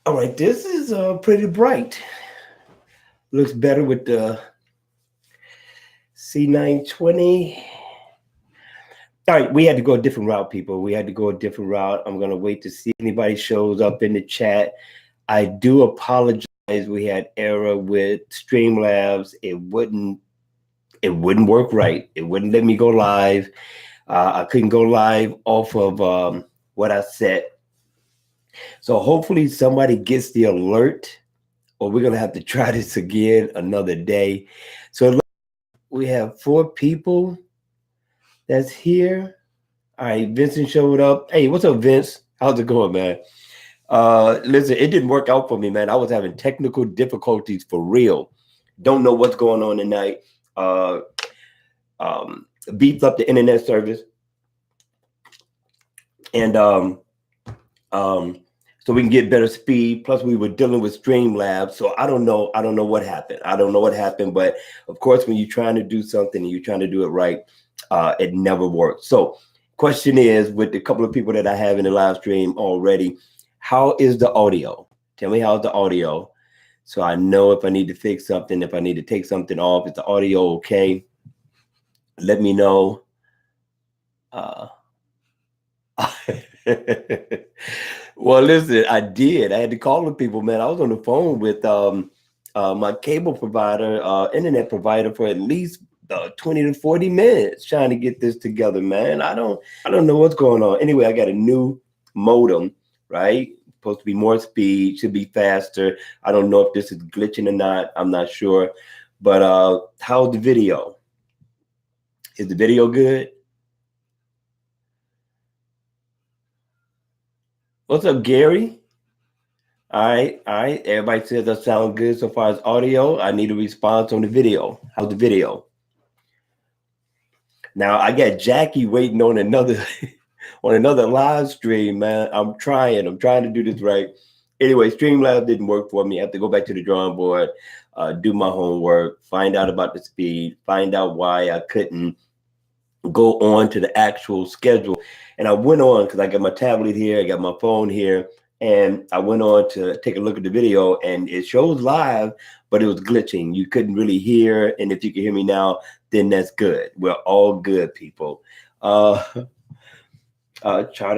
All right, this is pretty bright. Looks better with the C920. All right, we had to go a different route, people. We had to go a different route. I'm gonna wait to see if anybody shows up in the chat. I do apologize. We had error with Streamlabs. It wouldn't work right. It wouldn't let me go live. I couldn't go live off of what I set. So hopefully somebody gets the alert, or we're gonna have to try this again another day. So we have 4 people that's here. All right, Vincent showed up. Hey, what's up, Vince? How's it going, man? Listen, it didn't work out for me, man. I was having technical difficulties for real. Don't know what's going on tonight. Uh, Beefed up the internet service, and so we can get better speed. Plus, we were dealing with Streamlabs, so I don't know. I don't know what happened. I don't know what happened, but of course, when you're trying to do something and you're trying to do it right, it never works. So, question is, with the couple of people that I have in the live stream already, how is the audio? Tell me how's the audio, so I know if I need to fix something, if I need to take something off. Is the audio okay? Let me know. Well, listen, I did. I had to call the people, man. I was on the phone with my cable provider, internet provider, for at least 20 to 40 minutes trying to get this together, man. I don't know what's going on. Anyway, I got a new modem, right? Supposed to be more speed, should be faster. I don't know if this is glitching or not. I'm not sure. But how's the video? Is the video good? What's up, Gary? All right, all right. Everybody says that sounds good so far as audio. I need a response on the video. How's the video? Now I got Jackie waiting on another on another live stream, man. I'm trying to do this right. Anyway, Streamlabs didn't work for me. I have to go back to the drawing board, do my homework, find out about the speed, find out why I couldn't go on to the actual schedule. And I went on because I got my tablet here, I got my phone here, and I went on to take a look at the video, and it shows live, but it was glitching. You couldn't really hear, and if you can hear me now, then that's good. We're all good, people. Charter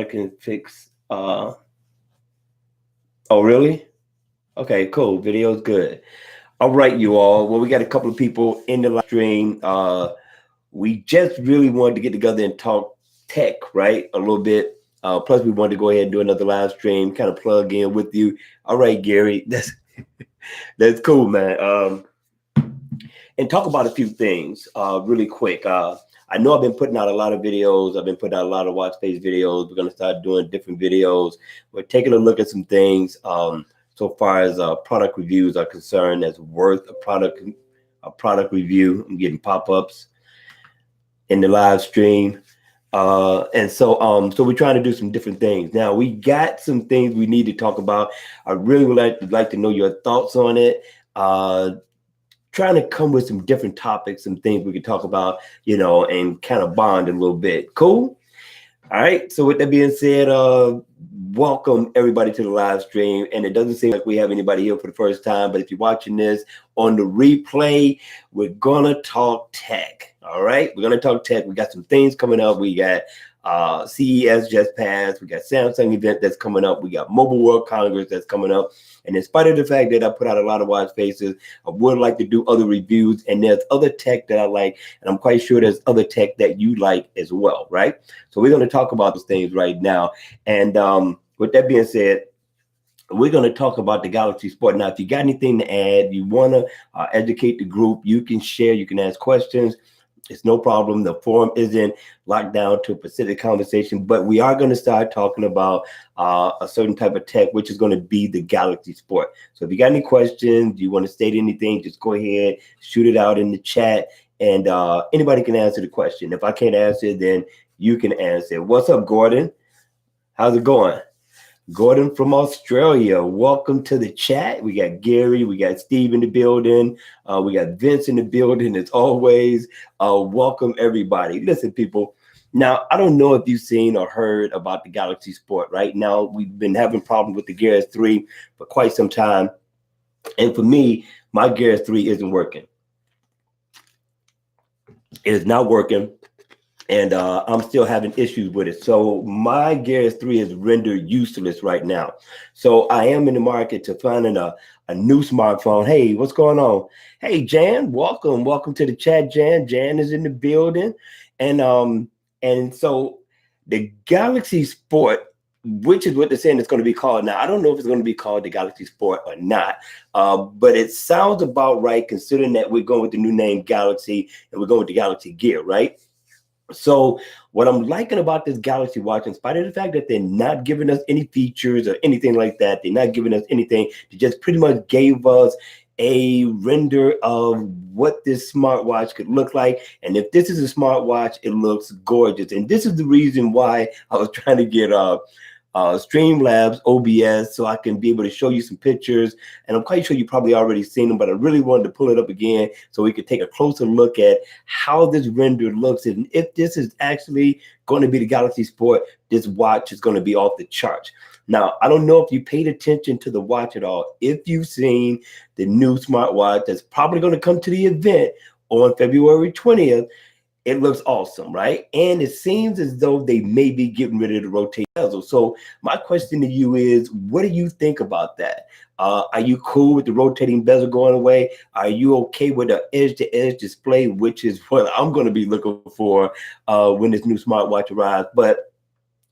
can fix. Oh, really? Okay, cool. Video's good. All right, you all. Well, we got a couple of people in the live stream. We just really wanted to get together and talk tech, right? A little bit. Plus, we wanted to go ahead and do another live stream, kind of plug in with you. All right, Gary, that's cool, man. And talk about a few things really quick. I know I've been putting out a lot of videos. I've been putting out a lot of watch space videos. We're going to start doing different videos. We're taking a look at some things so far as product reviews are concerned that's worth a product review. I'm getting pop-ups in the live stream. And so we're trying to do some different things. Now we got some things we need to talk about. I really would like to know your thoughts on it. Trying to come with some different topics, some things we could talk about, and kind of bond a little bit. Cool. All right. So with that being said, welcome everybody to the live stream. And it doesn't seem like we have anybody here for the first time, but if you're watching this on the replay, we're gonna talk tech. All right, we're gonna talk tech. We got some things coming up. We got CES just passed. We got Samsung event that's coming up. We got Mobile World Congress that's coming up. And in spite of the fact that I put out a lot of watch faces, I would like to do other reviews. And there's other tech that I like, and I'm quite sure there's other tech that you like as well, right? So we're going to talk about those things right now. And with that being said, we're going to talk about the Galaxy Sport. Now, if you got anything to add, you want to educate the group, you can share, you can ask questions. It's no problem. The forum isn't locked down to a specific conversation, but we are going to start talking about a certain type of tech, which is going to be the Galaxy Sport. So if you got any questions, you want to state anything, just go ahead, shoot it out in the chat, and anybody can answer the question. If I can't answer it, then you can answer. What's up, Gordon? How's it going? Gordon from Australia, welcome to the chat. We got Gary, we got Steve in the building, we got Vince in the building as always. Welcome everybody. Listen, people, Now, I don't know if you've seen or heard about the Galaxy Sport. Right now, we've been having problems with the Gear S3 for quite some time. And for me, my Gear S3 isn't working. It is not working, and I'm still having issues with it. So my Gear S3 is rendered useless right now. So I am in the market to finding a new smartphone. Hey, what's going on? Hey, Jan, welcome to the chat. Jan is in the building, and so the Galaxy Sport, which is what they're saying it's going to be called now. I don't know if it's going to be called the Galaxy Sport or not, but it sounds about right considering that we're going with the new name Galaxy and we're going with the Galaxy Gear, right? So what I'm liking about this Galaxy Watch, in spite of the fact that they're not giving us any features or anything like that, they're not giving us anything. They just pretty much gave us a render of what this smartwatch could look like. And if this is a smartwatch, it looks gorgeous. And this is the reason why I was trying to get Streamlabs OBS so I can be able to show you some pictures. And I'm quite sure you probably already seen them, but I really wanted to pull it up again so we could take a closer look at how this render looks. And if this is actually going to be the Galaxy Sport, this watch is going to be off the charts. Now, I don't know if you paid attention to the watch at all. If you've seen the new smartwatch that's probably going to come to the event on February 20th, it looks awesome, right? And it seems as though they may be getting rid of the rotating bezel. So my question to you is, what do you think about that? Are you cool with the rotating bezel going away? Are you okay with the edge-to-edge display, which is what I'm going to be looking for when this new smartwatch arrives? But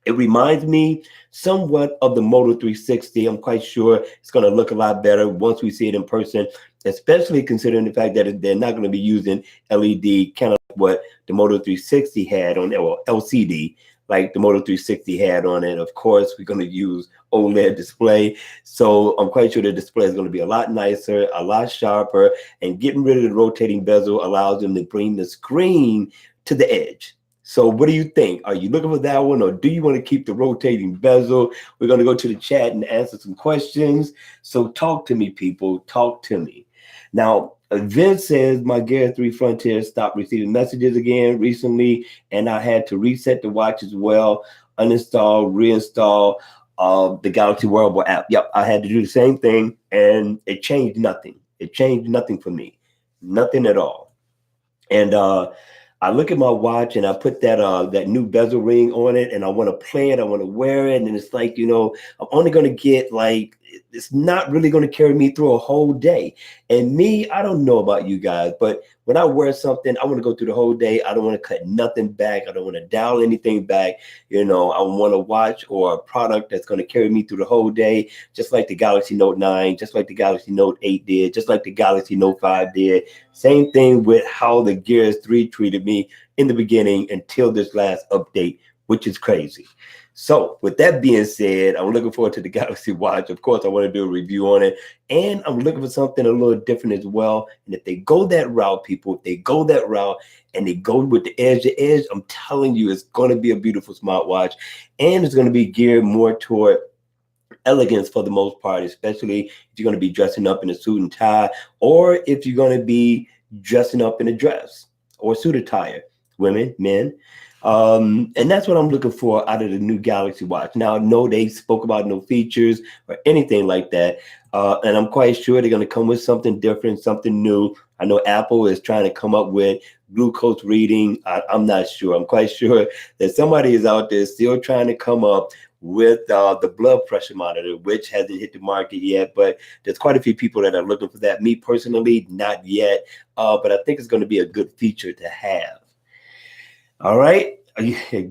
it reminds me somewhat of the Moto 360. I'm quite sure it's going to look a lot better once we see it in person, especially considering the fact that they're not going to be using LED, kind of like what the Moto 360 had on it, or LCD, like the Moto 360 had on it. Of course, we're going to use OLED display. So I'm quite sure the display is going to be a lot nicer, a lot sharper, and getting rid of the rotating bezel allows them to bring the screen to the edge. So what do you think? Are you looking for that one, or do you want to keep the rotating bezel? We're going to go to the chat and answer some questions. So talk to me, people. Talk to me. Now, Vince says, my Gear 3 Frontier stopped receiving messages again recently, and I had to reset the watch as well, uninstall, reinstall the Galaxy Wearable app. Yep, I had to do the same thing, and it changed nothing. It changed nothing for me. Nothing at all. And I look at my watch and I put that new bezel ring on it, and I want to play it. I want to wear it, and it's like, I'm only going to get like, it's not really going to carry me through a whole day. And me, I don't know about you guys, but when I wear something, I want to go through the whole day. I don't want to cut nothing back. I don't want to dial anything back. I want a watch or a product that's going to carry me through the whole day, just like the Galaxy Note 9, just like the Galaxy Note 8 did, just like the Galaxy Note 5 did. Same thing with how the Gear S3 treated me in the beginning until this last update, which is crazy. So with that being said, I'm looking forward to the Galaxy Watch. Of course, I want to do a review on it, and I'm looking for something a little different as well. And if they go that route, people, if they go that route and they go with the edge to edge, I'm telling you, it's going to be a beautiful smartwatch, and it's going to be geared more toward elegance for the most part, especially if you're going to be dressing up in a suit and tie, or if you're going to be dressing up in a dress or suit attire, women, men. And that's what I'm looking for out of the new Galaxy Watch. Now, no, they spoke about no features or anything like that. And I'm quite sure they're going to come with something different, something new. I know Apple is trying to come up with glucose reading. I'm not sure. I'm quite sure that somebody is out there still trying to come up with the blood pressure monitor, which hasn't hit the market yet. But there's quite a few people that are looking for that. Me personally, not yet. But I think it's going to be a good feature to have. All right.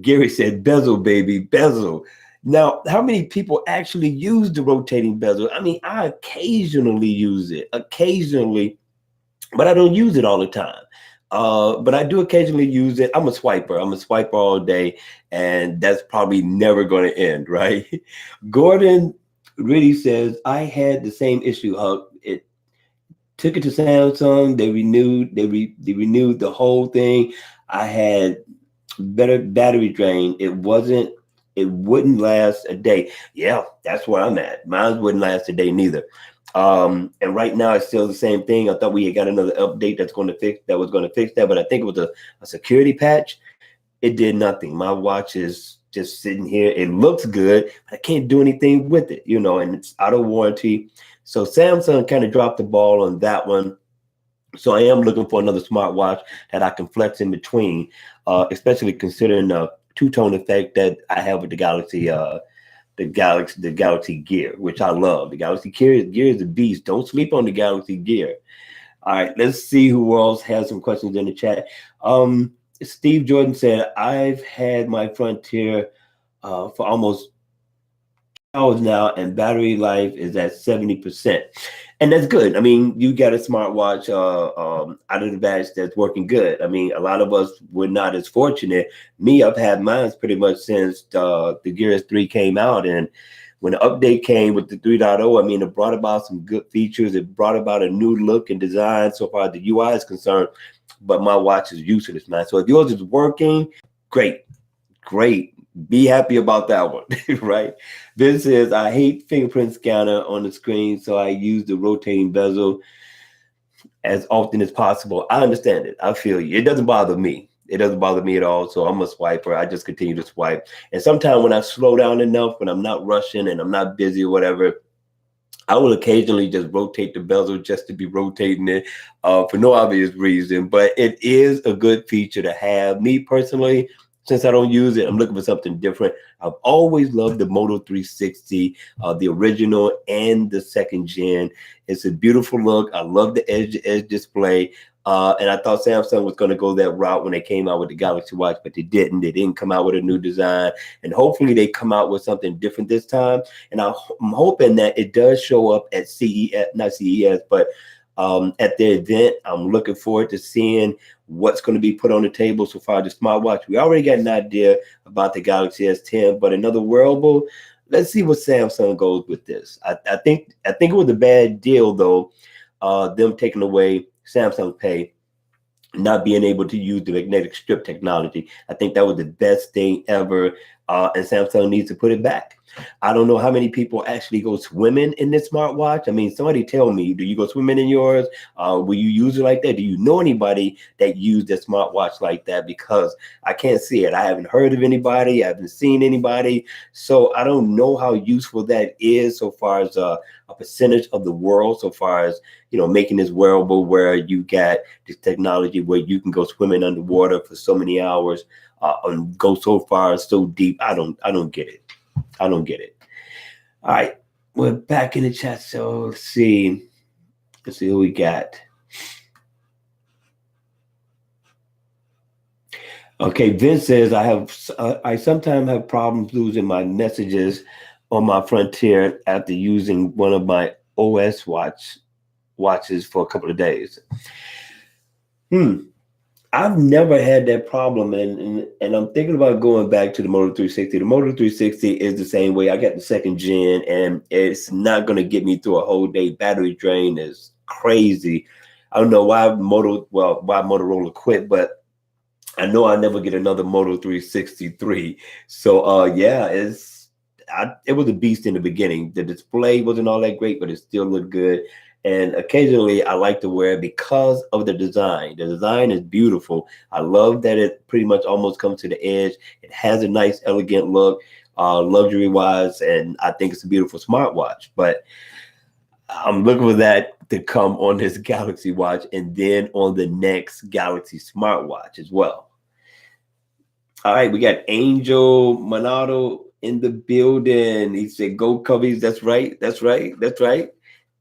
Gary said bezel, baby, bezel. Now, how many people actually use the rotating bezel? I mean, I occasionally use it, but I don't use it all the time. But I do occasionally use it. I'm a swiper all day, and that's probably never going to end, right? Gordon really says, I had the same issue. It took it to Samsung. They renewed the whole thing. I had better battery drain. It wouldn't last a day. Yeah, that's where I'm at. Mine wouldn't last a day neither. And right now it's still the same thing. I thought we had got another update that was going to fix that, but I think it was a security patch. It did nothing. My watch is just sitting here. It looks good, but I can't do anything with it, and it's out of warranty. So Samsung kind of dropped the ball on that one. So I am looking for another smartwatch that I can flex in between, especially considering the two-tone effect that I have with the Galaxy Gear, which I love. The Galaxy Gear is a beast. Don't sleep on the Galaxy Gear. All right, let's see who else has some questions in the chat. Steve Jordan said, I've had my Frontier for almost hours now, and battery life is at 70%. And that's good. I mean, you got a smartwatch out of the batch that's working good. I mean, a lot of us were not as fortunate. Me, I've had mine pretty much since the Gear S3 came out. And when the update came with the 3.0, I mean, it brought about some good features. It brought about a new look and design so far as the UI is concerned. But my watch is useless, man. So if yours is working, great. Be happy about that one, right? This is, I hate fingerprint scanner on the screen, so I use the rotating bezel as often as possible. I understand it. I feel you. It doesn't bother me. It doesn't bother me at all. So I'm a swiper. I just continue to swipe. And sometimes when I slow down enough, when I'm not rushing and I'm not busy or whatever, I will occasionally just rotate the bezel just to be rotating it for no obvious reason. But it is a good feature to have. Me personally, since I don't use it, I'm looking for something different. I've always loved the Moto 360, the original and the second gen. It's a beautiful look. I love the edge-to-edge display. And I thought Samsung was going to go that route when they came out with the Galaxy Watch, but they didn't. They didn't come out with a new design. And hopefully they come out with something different this time. And I'm hoping that it does show up at CES, not CES, but at the event. I'm looking forward to seeing what's going to be put on the table so far the smartwatch. We already got an idea about the Galaxy S10, but another wearable. Let's see what Samsung goes with this. I think it was a bad deal though, them taking away Samsung Pay, not being able to use the magnetic strip technology. I think that was the best thing ever, and Samsung needs to put it back. I don't know how many people actually go swimming in this smartwatch. I mean, somebody tell me, do you go swimming in yours? Will you use it like that? Do you know anybody that used a smartwatch like that? Because I can't see it. I haven't heard of anybody. I haven't seen anybody. So I don't know how useful that is so far as a percentage of the world, so far as, making this wearable where you got this technology where you can go swimming underwater for so many hours and go so far, so deep. I don't get it. I don't get it. All right, we're back in the chat. So let's see who we got. Okay, Vince says I sometimes have problems losing my messages on my Frontier after using one of my OS watches for a couple of days. I've never had that problem, and I'm thinking about going back to the Moto 360. The Moto 360 is the same way. I got the second gen, and it's not going to get me through a whole day. Battery drain is crazy. I don't know why Motorola quit, but I know I'll never get another Moto 363. So yeah, it was a beast in the beginning. The display wasn't all that great, but it still looked good. And occasionally I like to wear it because of the design. The design is beautiful. I love that it pretty much almost comes to the edge. It has a nice, elegant look, luxury-wise, and I think it's a beautiful smartwatch. But I'm looking for that to come on this Galaxy Watch and then on the next Galaxy smartwatch as well. All right, we got Angel Monado in the building. He said, "Go Cubbies." That's right.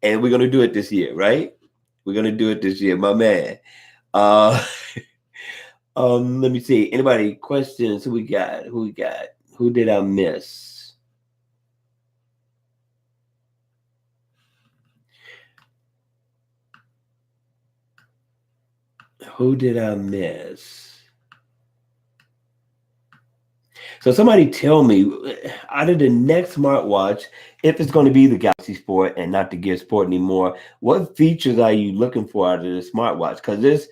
And we're gonna do it this year, right? We're gonna do it this year, my man. Let me see. Anybody questions? Who we got? Who did I miss? Who did I miss? So somebody tell me, out of the next smartwatch, if it's going to be the Galaxy Sport and not the Gear Sport anymore, what features are you looking for out of the smartwatch? Because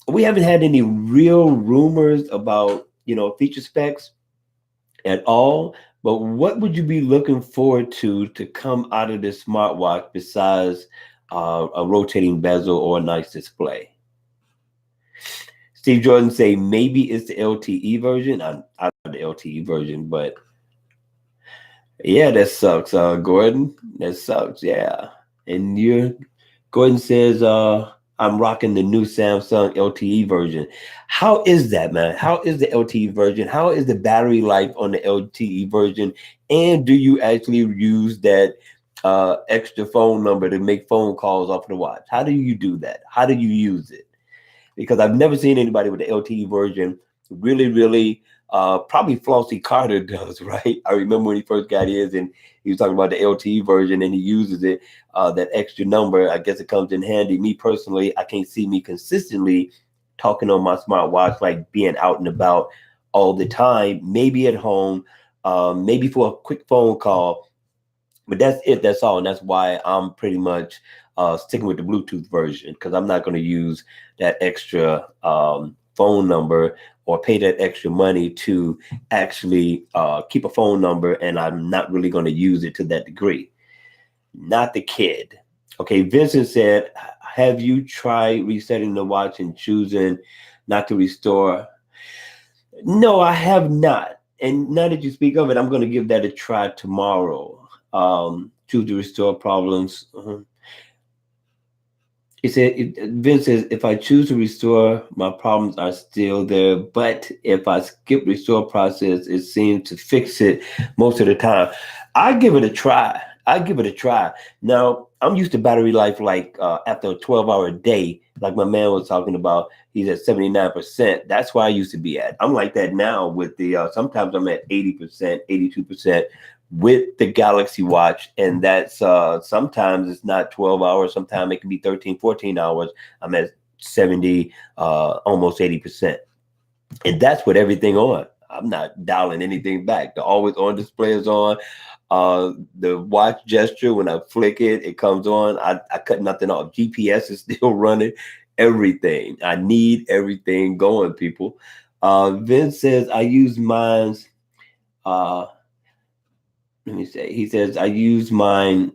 we haven't had any real rumors about, feature specs at all. But what would you be looking forward to come out of this smartwatch besides a rotating bezel or a nice display? Steve Jordan say maybe it's the LTE version. I know the LTE version, but yeah, that sucks, Gordon. That sucks, yeah. And you Gordon says, I'm rocking the new Samsung LTE version. How is that, man? How is the LTE version? How is the battery life on the LTE version? And do you actually use that extra phone number to make phone calls off the watch? How do you do that? How do you use it? Because I've never seen anybody with the LTE version really, probably Flossie Carter does, right? I remember when he first got his and he was talking about the LTE version and he uses it, that extra number. I guess it comes in handy. Me personally, I can't see me consistently talking on my smartwatch, like being out and about all the time, maybe at home, maybe for a quick phone call, but that's it. That's all, and that's why I'm pretty much sticking with the Bluetooth version because I'm not going to use that extra phone number or pay that extra money to actually keep a phone number, and I'm not really going to use it to that degree. Not the kid. Okay, Vincent said, "Have you tried resetting the watch and choosing not to restore?" No, I have not. And now that you speak of it, I'm going to give that a try tomorrow. Choose to restore problems. He said, Vince says, if I choose to restore, my problems are still there. But if I skip restore process, it seems to fix it most of the time. I give it a try. I give it a try. Now, I'm used to battery life like after a 12-hour day, like my man was talking about, he's at 79%. That's where I used to be at. I'm like that now with the, sometimes I'm at 80%, 82% with the Galaxy Watch. And that's sometimes it's not 12 hours. Sometimes it can be 13, 14 hours. I'm at 70, almost 80%. And that's with everything on. I'm not dialing anything back. The always on display is on. The watch gesture, when I flick it, it comes on. I cut nothing off. GPS is still running. Everything. I need everything going, people. Vince says, I use mine's. Let me say, he says, I use mine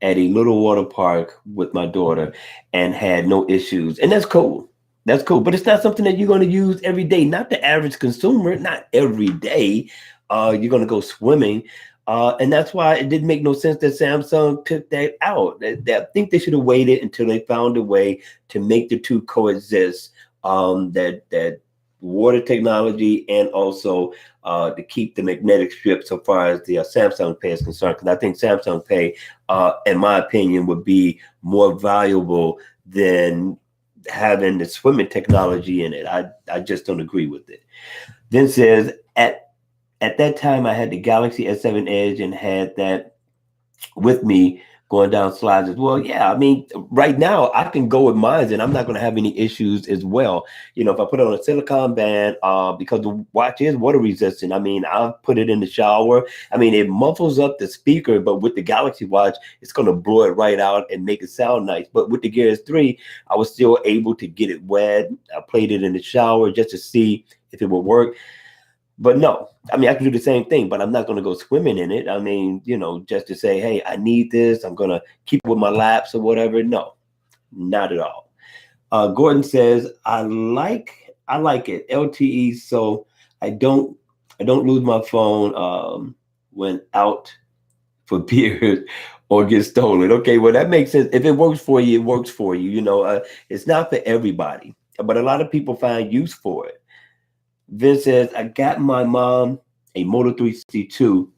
at a little water park with my daughter and had no issues. And that's cool. That's cool. But it's not something that you're going to use every day. Not the average consumer, not every day. You're going to go swimming. And that's why it didn't make no sense that Samsung took that out. I think they should have waited until they found a way to make the two coexist. That water technology and also to keep the magnetic strip so far as the Samsung Pay is concerned. Because I think Samsung Pay, in my opinion, would be more valuable than having the swimming technology in it. I just don't agree with it. Then says, at that time, I had the Galaxy S7 Edge and had that with me going down slides as well. Yeah, I mean, right now I can go with mine and I'm not going to have any issues as well. You know, if I put on a silicone band, because the watch is water resistant, I mean, I'll put it in the shower. I mean, it muffles up the speaker, but with the Galaxy Watch, it's going to blow it right out and make it sound nice. But with the Gear S3, I was still able to get it wet. I played it in the shower just to see if it would work. But no, I mean, I can do the same thing, but I'm not going to go swimming in it. I mean, you know, just to say, hey, I need this. I'm going to keep it with my laps or whatever. No, not at all. Gordon says, I like it LTE, so I don't lose my phone when out for beers or get stolen. Okay, well that makes sense. If it works for you, it works for you. You know, it's not for everybody, but a lot of people find use for it. Vince says, I got my mom a Moto 362,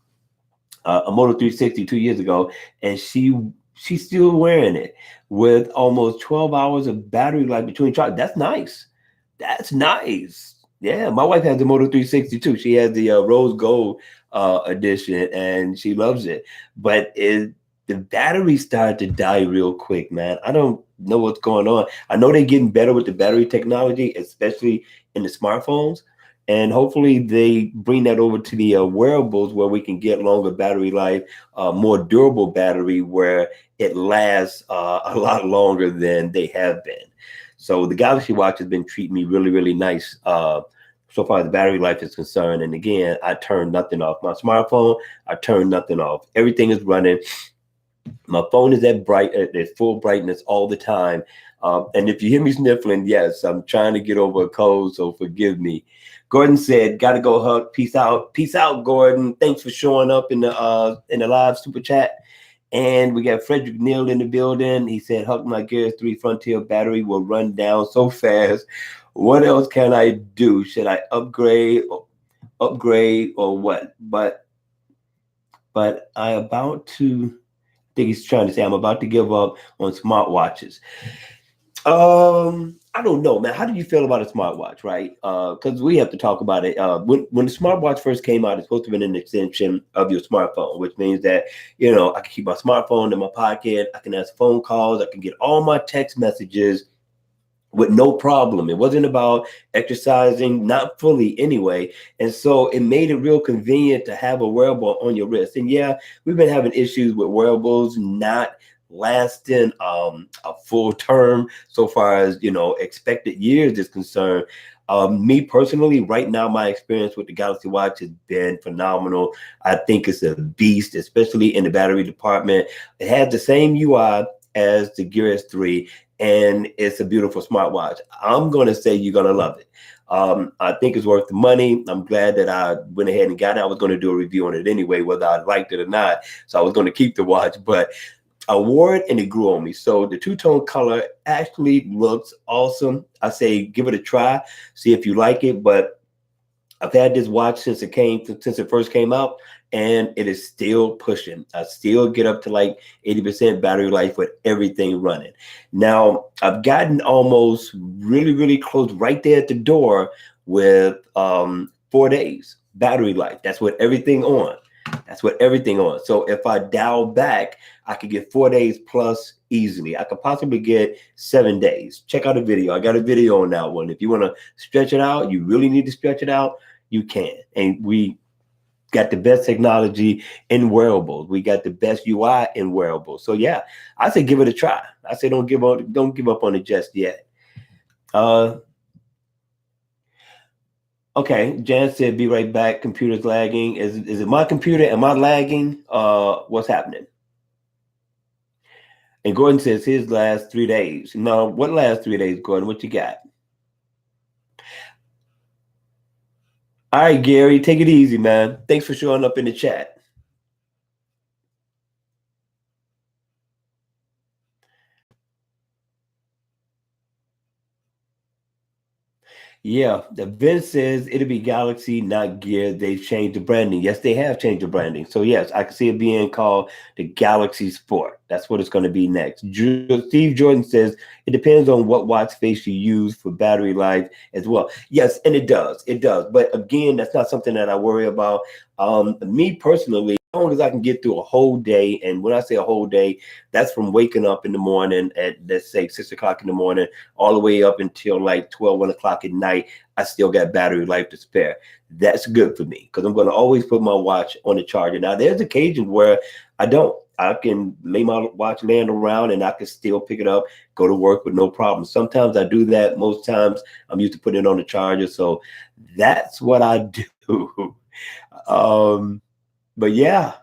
a Moto 360 2 years ago, and she's still wearing it with almost 12 hours of battery life between charges. That's nice. That's nice. Yeah, my wife has the Moto 360 too. She has the rose gold edition, and she loves it. But the battery started to die real quick, man. I don't know what's going on. I know they're getting better with the battery technology, especially in the smartphones. And hopefully they bring that over to the wearables where we can get longer battery life, more durable battery where it lasts a lot longer than they have been. So the Galaxy Watch has been treating me really nice so far as battery life is concerned. And again, I turn nothing off. My smartphone, I turn nothing off. Everything is running. My phone is at full brightness all the time. And if you hear me sniffling, yes, I'm trying to get over a cold, so forgive me. Gordon said, "Gotta go, Huck. Peace out. Peace out, Gordon. Thanks for showing up in the live super chat." And we got Frederick Neal in the building. He said, "Huck, my Gear 3 Frontier battery will run down so fast. What else can I do? Should I upgrade or what?" But I about to. I think he's trying to say I'm about to give up on smartwatches. I don't know, man. How do you feel about a smartwatch, right? Because we have to talk about it. When the smartwatch first came out, it's supposed to be an extension of your smartphone, which means that I can keep my smartphone in my pocket. I can answer phone calls. I can get all my text messages with no problem. It wasn't about exercising, not fully anyway. And so it made it real convenient to have a wearable on your wrist. And yeah, we've been having issues with wearables not lasting a full term so far as expected years is concerned. Me personally, right now, my experience with the Galaxy Watch has been phenomenal. I think it's a beast, especially in the battery department. It has the same UI as the Gear S3, and it's a beautiful smartwatch. I'm going to say you're going to love it. I think it's worth the money. I'm glad that I went ahead and got it. I was going to do a review on it anyway, whether I liked it or not. So I was going to keep the watch, but I wore it and it grew on me. So the two-tone color actually looks awesome. I say give it a try, see if you like it. But I've had this watch since it first came out, and it is still pushing. I still get up to like 80% battery life with everything running. Now I've gotten almost really, really close right there at the door with 4 days battery life. That's with everything on. That's what everything on. So if I dial back, I could get 4 days plus easily. I could possibly get 7 days. Check out a video. I got a video on that one. If you want to stretch it out, you really need to stretch it out, you can. And we got the best technology in wearables. We got the best UI in wearables. So yeah, I say give it a try. I say don't give up on it just yet. Okay, Jan said, "Be right back. Computer's lagging. Is it my computer? Am I lagging? What's happening?" And Gordon says his last 3 days. No, what last 3 days, Gordon? What you got? All right, Gary, take it easy, man. Thanks for showing up in the chat. Yeah, the Vince says it'll be Galaxy, not Gear. They've changed the branding. Yes, they have changed the branding. So yes, I can see it being called the Galaxy Sport. That's what it's going to be next. Steve Jordan says it depends on what watch face you use for battery life as well. Yes, and it does. It does. But again, that's not something that I worry about. Me personally, as long as I can get through a whole day, and when I say a whole day, that's from waking up in the morning at, let's say, 6 o'clock in the morning all the way up until like 12, 1 o'clock at night, I still got battery life to spare. That's good for me because I'm going to always put my watch on the charger. Now, there's occasions where I don't. I can lay my watch laying around and I can still pick it up, go to work with no problem. Sometimes I do that. Most times I'm used to putting it on the charger. So that's what I do. But yeah,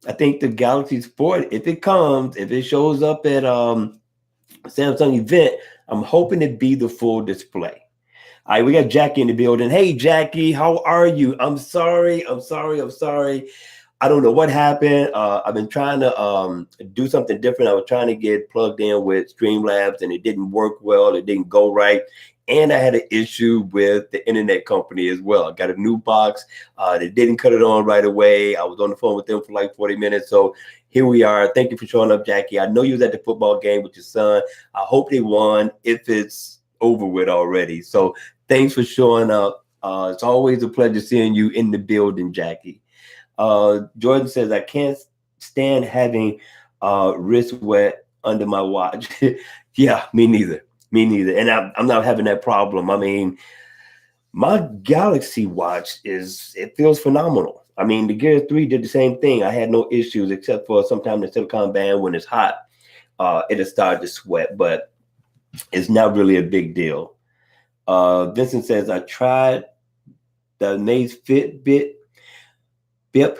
I think the Galaxy Sport, if it shows up at Samsung event, I'm hoping it be the full display. All right, we got Jackie in the building. Hey, Jackie, how are you? I'm sorry. I don't know what happened. I've been trying to do something different. I was trying to get plugged in with Streamlabs, and it didn't work well. It didn't go right. And I had an issue with the internet company as well. I got a new box. They didn't cut it on right away. I was on the phone with them for like 40 minutes. So here we are. Thank you for showing up, Jackie. I know you was at the football game with your son. I hope they won if it's over with already. So thanks for showing up. It's always a pleasure seeing you in the building, Jackie. Jordan says, I can't stand having wrist wet under my watch. Yeah, me neither. And I'm not having that problem. I mean, my Galaxy watch it feels phenomenal. I mean, the Gear 3 did the same thing. I had no issues except for sometimes the silicone band when it's hot, it'll start to sweat, but it's not really a big deal. Vincent says, I tried the Maze Fitbit Bip.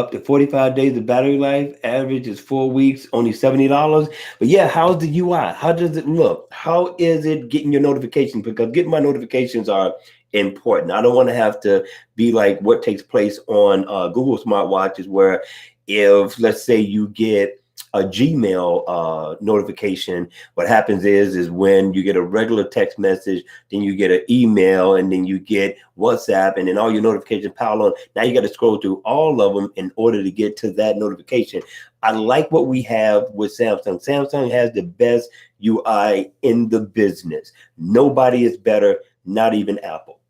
Up to 45 days of battery life. Average is 4 weeks, only $70. But yeah, how's the UI? How does it look? How is it getting your notifications? Because getting my notifications are important. I don't want to have to be like what takes place on Google smartwatches, where if let's say you get a Gmail notification, what happens is when you get a regular text message, then you get an email, and then you get WhatsApp, and then all your notifications pile on. Now you got to scroll through all of them in order to get to that notification. I like what we have with Samsung. Samsung has the best UI in the business. Nobody is better, not even Apple.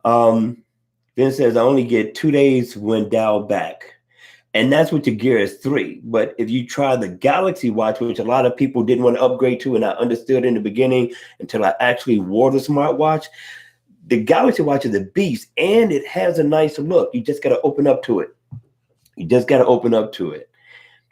Ben says I only get 2 days when dialed back. And that's with your Gear S3. But if you try the Galaxy Watch, which a lot of people didn't want to upgrade to, and I understood in the beginning until I actually wore the smartwatch, the Galaxy Watch is a beast, and it has a nice look. You just got to open up to it. You just got to open up to it.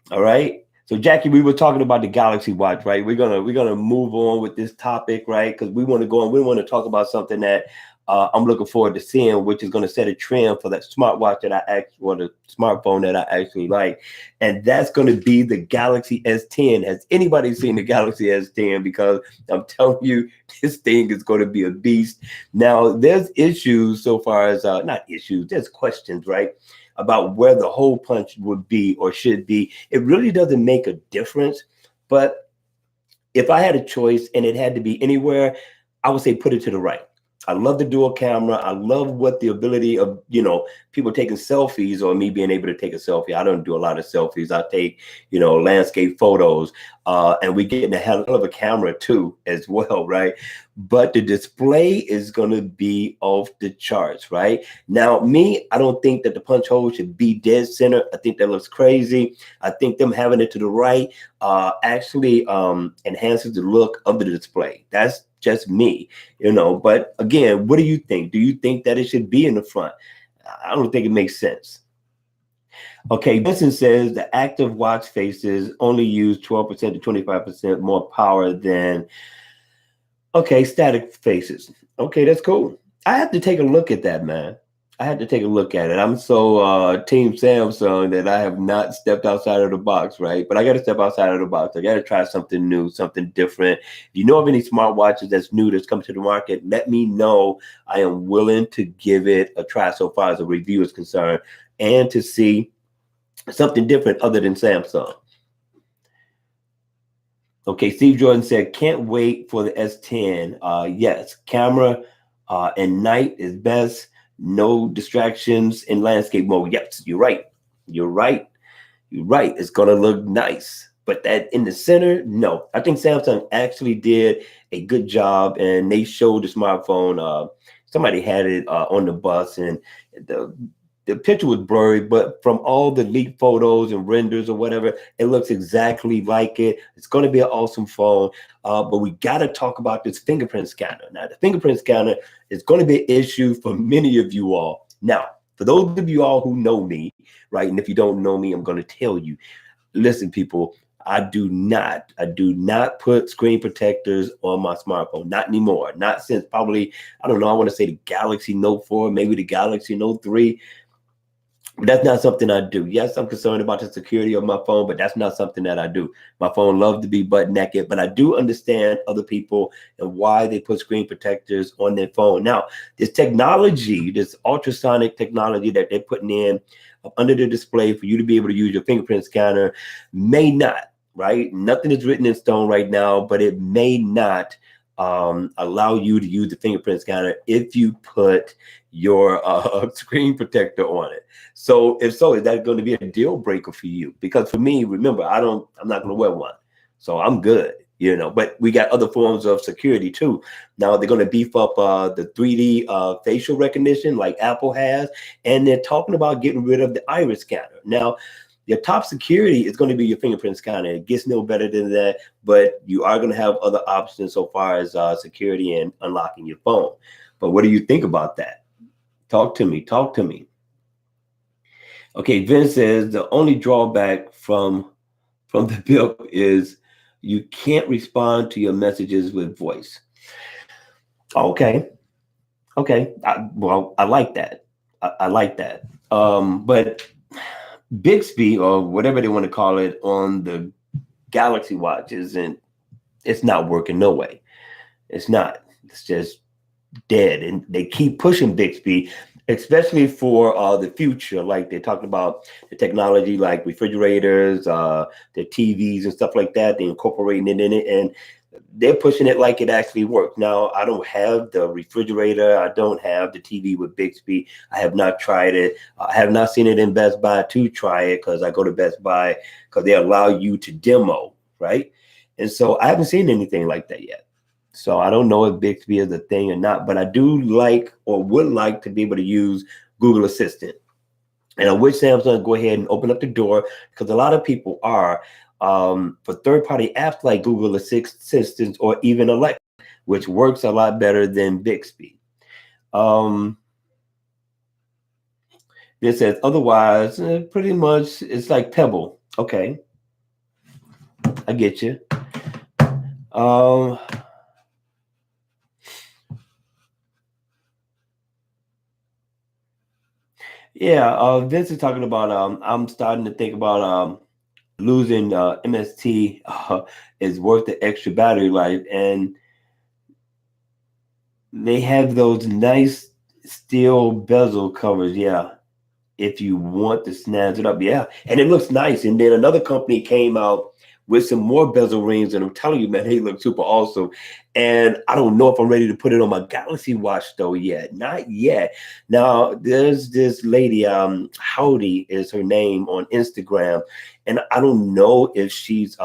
All right. So Jackie, we were talking about the Galaxy Watch, right? We're gonna move on with this topic, right? Because we want to go on. We want to talk about something that I'm looking forward to seeing, which is going to set a trend for that smartwatch that I actually, or the smartphone that I actually like, and that's going to be the Galaxy S10. Has anybody seen the Galaxy S10? Because I'm telling you, this thing is going to be a beast. Now, there's issues so far as not issues, there's questions, right? About where the hole punch would be or should be. It really doesn't make a difference. But if I had a choice and it had to be anywhere, I would say put it to the right. I love the dual camera. I love what the ability of, people taking selfies or me being able to take a selfie. I don't do a lot of selfies. I take, landscape photos, and we get a hell of a camera too as well, right? But the display is going to be off the charts, right? Now, me, I don't think that the punch hole should be dead center. I think that looks crazy. I think them having it to the right actually enhances the look of the display. That's just me, but again, what do you think? Do you think that it should be in the front? I don't think it makes sense. Okay, Vincent says the active watch faces only use 12% to 25% more power than, okay, static faces. Okay, that's cool. I have to take a look at that, man. I had to take a look at it. I'm so team Samsung that I have not stepped outside of the box, right? But I got to step outside of the box. I got to try something new, something different. If you know of any smartwatches that's new that's come to the market, let me know. I am willing to give it a try so far as a review is concerned, and to see something different other than Samsung. Okay, Steve Jordan said, can't wait for the S10. Yes, camera and night is best. No distractions in landscape mode. Yes, you're right. You're right. You're right. It's going to look nice. But that in the center, no. I think Samsung actually did a good job, and they showed the smartphone. Somebody had it on the bus, and the picture was blurry, but from all the leaked photos and renders or whatever, it looks exactly like it. It's going to be an awesome phone. But we got to talk about this fingerprint scanner. Now, the fingerprint scanner is going to be an issue for many of you all. Now, for those of you all who know me, right, and if you don't know me, I'm going to tell you, listen, people, I do not put screen protectors on my smartphone. Not anymore. Not since probably, I don't know, I want to say the Galaxy Note 4, maybe the Galaxy Note 3. But that's not something I do. Yes, I'm concerned about the security of my phone, but that's not something that I do. My phone loves to be butt naked, but I do understand other people and why they put screen protectors on their phone. Now, this technology, this ultrasonic technology that they're putting in under the display for you to be able to use your fingerprint scanner may not, right? Nothing is written in stone right now, but it may not allow you to use the fingerprint scanner if you put your screen protector on it. So if so, is that going to be a deal breaker for you? Because for me, remember, I'm not going to wear one, so I'm good, but we got other forms of security too. Now they're going to beef up the 3D facial recognition like Apple has, and they're talking about getting rid of the iris scanner. Now, your top security is going to be your fingerprint scanner. It gets no better than that, but you are going to have other options so far as security and unlocking your phone. But what do you think about that? Talk to me. Okay, Vince says the only drawback from the bill is you can't respond to your messages with voice. Okay. I like that. I like that. But Bixby or whatever they want to call it on the Galaxy watches, and it's not working no way. It's not. It's just dead, and they keep pushing Bixby, especially for the future. Like they're talking about the technology, like refrigerators, the TVs and stuff like that. They're incorporating it in it, and they're pushing it like it actually works. Now, I don't have the refrigerator. I don't have the TV with Bixby. I have not tried it. I have not seen it in Best Buy to try it because I go to Best Buy because they allow you to demo, right? And so I haven't seen anything like that yet. So I don't know if Bixby is a thing or not, but I do like or would like to be able to use Google Assistant. And I wish Samsung go ahead and open up the door because a lot of people are for third-party apps like Google Assistant or even Alexa, which works a lot better than Bixby. It says otherwise, pretty much it's like Pebble. Okay, I get you. Yeah, Vince is talking about I'm starting to think about losing MST is worth the extra battery life, and they have those nice steel bezel covers. Yeah, if you want to snazz it up, yeah, and it looks nice. And then another company came out with some more bezel rings, and I'm telling you, man, they look super awesome. And I don't know if I'm ready to put it on my Galaxy Watch though yet, not yet. Now there's this lady, Howdy is her name on Instagram, and I don't know if it's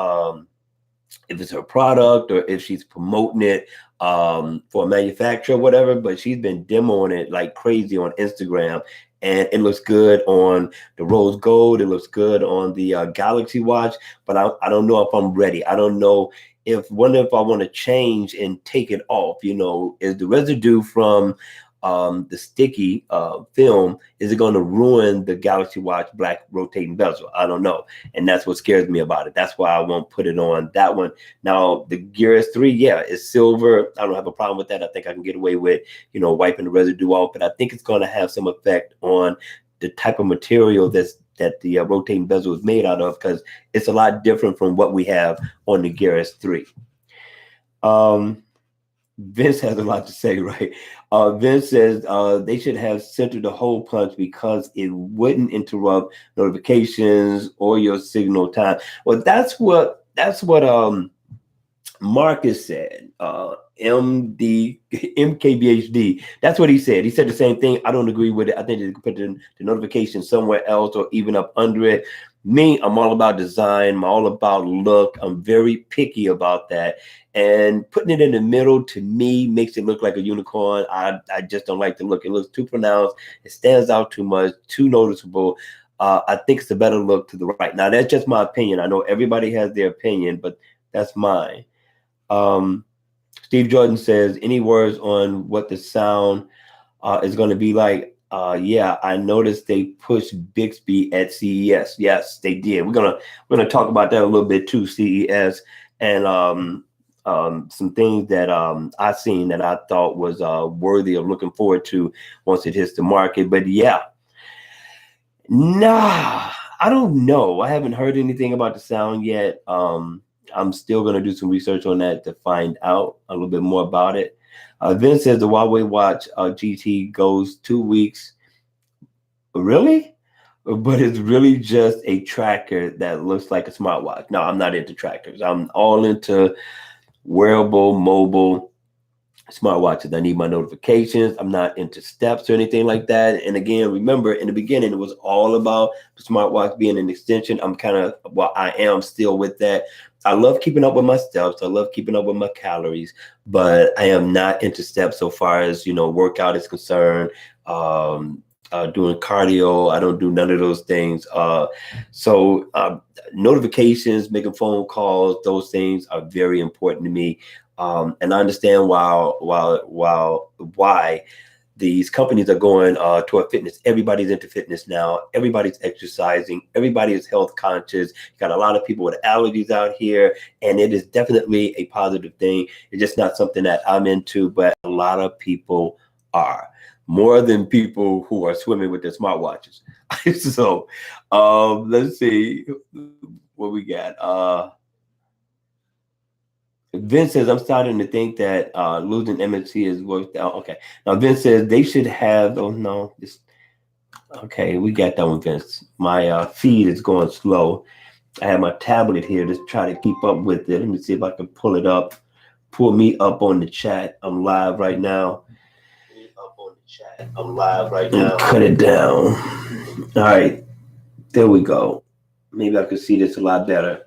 her product or if she's promoting it for a manufacturer or whatever, but she's been demoing it like crazy on Instagram. And it looks good on the rose gold. It looks good on the Galaxy Watch, but I don't know if I'm ready. I don't know wonder if I want to change and take it off. You know, is the residue from the sticky film, is it going to ruin the Galaxy Watch black rotating bezel? I don't know. And that's what scares me about it. That's why I won't put it on that one. Now, the Gear S3, yeah, it's silver. I don't have a problem with that. I think I can get away with, wiping the residue off, but I think it's going to have some effect on the type of material that the rotating bezel is made out of, because it's a lot different from what we have on the Gear S3. Vince has a lot to say, right? Vince says they should have centered the hole punch because it wouldn't interrupt notifications or your signal time. Well, that's what Marcus said. MKBHD. That's what he said. He said the same thing. I don't agree with it. I think they could put the notification somewhere else or even up under it. Me, I'm all about design. I'm all about look. I'm very picky about that. And putting it in the middle, to me, makes it look like a unicorn. I just don't like the look. It looks too pronounced. It stands out too much, too noticeable. I think it's a better look to the right. Now, that's just my opinion. I know everybody has their opinion, but that's mine. Steve Jordan says, any words on what the sound is going to be like? Yeah, I noticed they pushed Bixby at CES. Yes, they did. We're gonna talk about that a little bit too, CES, and some things that I seen that I thought was worthy of looking forward to once it hits the market. But yeah, nah, I don't know. I haven't heard anything about the sound yet. I'm still going to do some research on that to find out a little bit more about it. Vince says the Huawei Watch GT goes 2 weeks. Really? But it's really just a tracker that looks like a smartwatch. No, I'm not into trackers. I'm all into wearable, mobile smartwatches. I need my notifications. I'm not into steps or anything like that. And again, remember in the beginning, it was all about the smartwatch being an extension. I am still with that. I love keeping up with my steps. I love keeping up with my calories, but I am not into steps so far as, workout is concerned. Doing cardio, I don't do none of those things. So notifications, making phone calls, those things are very important to me. And I understand why these companies are going toward fitness. Everybody's into fitness now. Everybody's exercising. Everybody is health conscious. You got a lot of people with allergies out here, and it is definitely a positive thing. It's just not something that I'm into, but a lot of people are, more than people who are swimming with their smartwatches. So let's see what we got. Vince says, I'm starting to think that losing MSC is worth out. Okay. Now, Vince says they should have, oh no, this, okay, we got that one, Vince. My feed is going slow. I have my tablet here to try to keep up with it. Let me see if I can pull it up. Pull me up on the chat. I'm live right now. Me up on the chat. I'm live right now. Cut it down. All right. There we go. Maybe I can see this a lot better.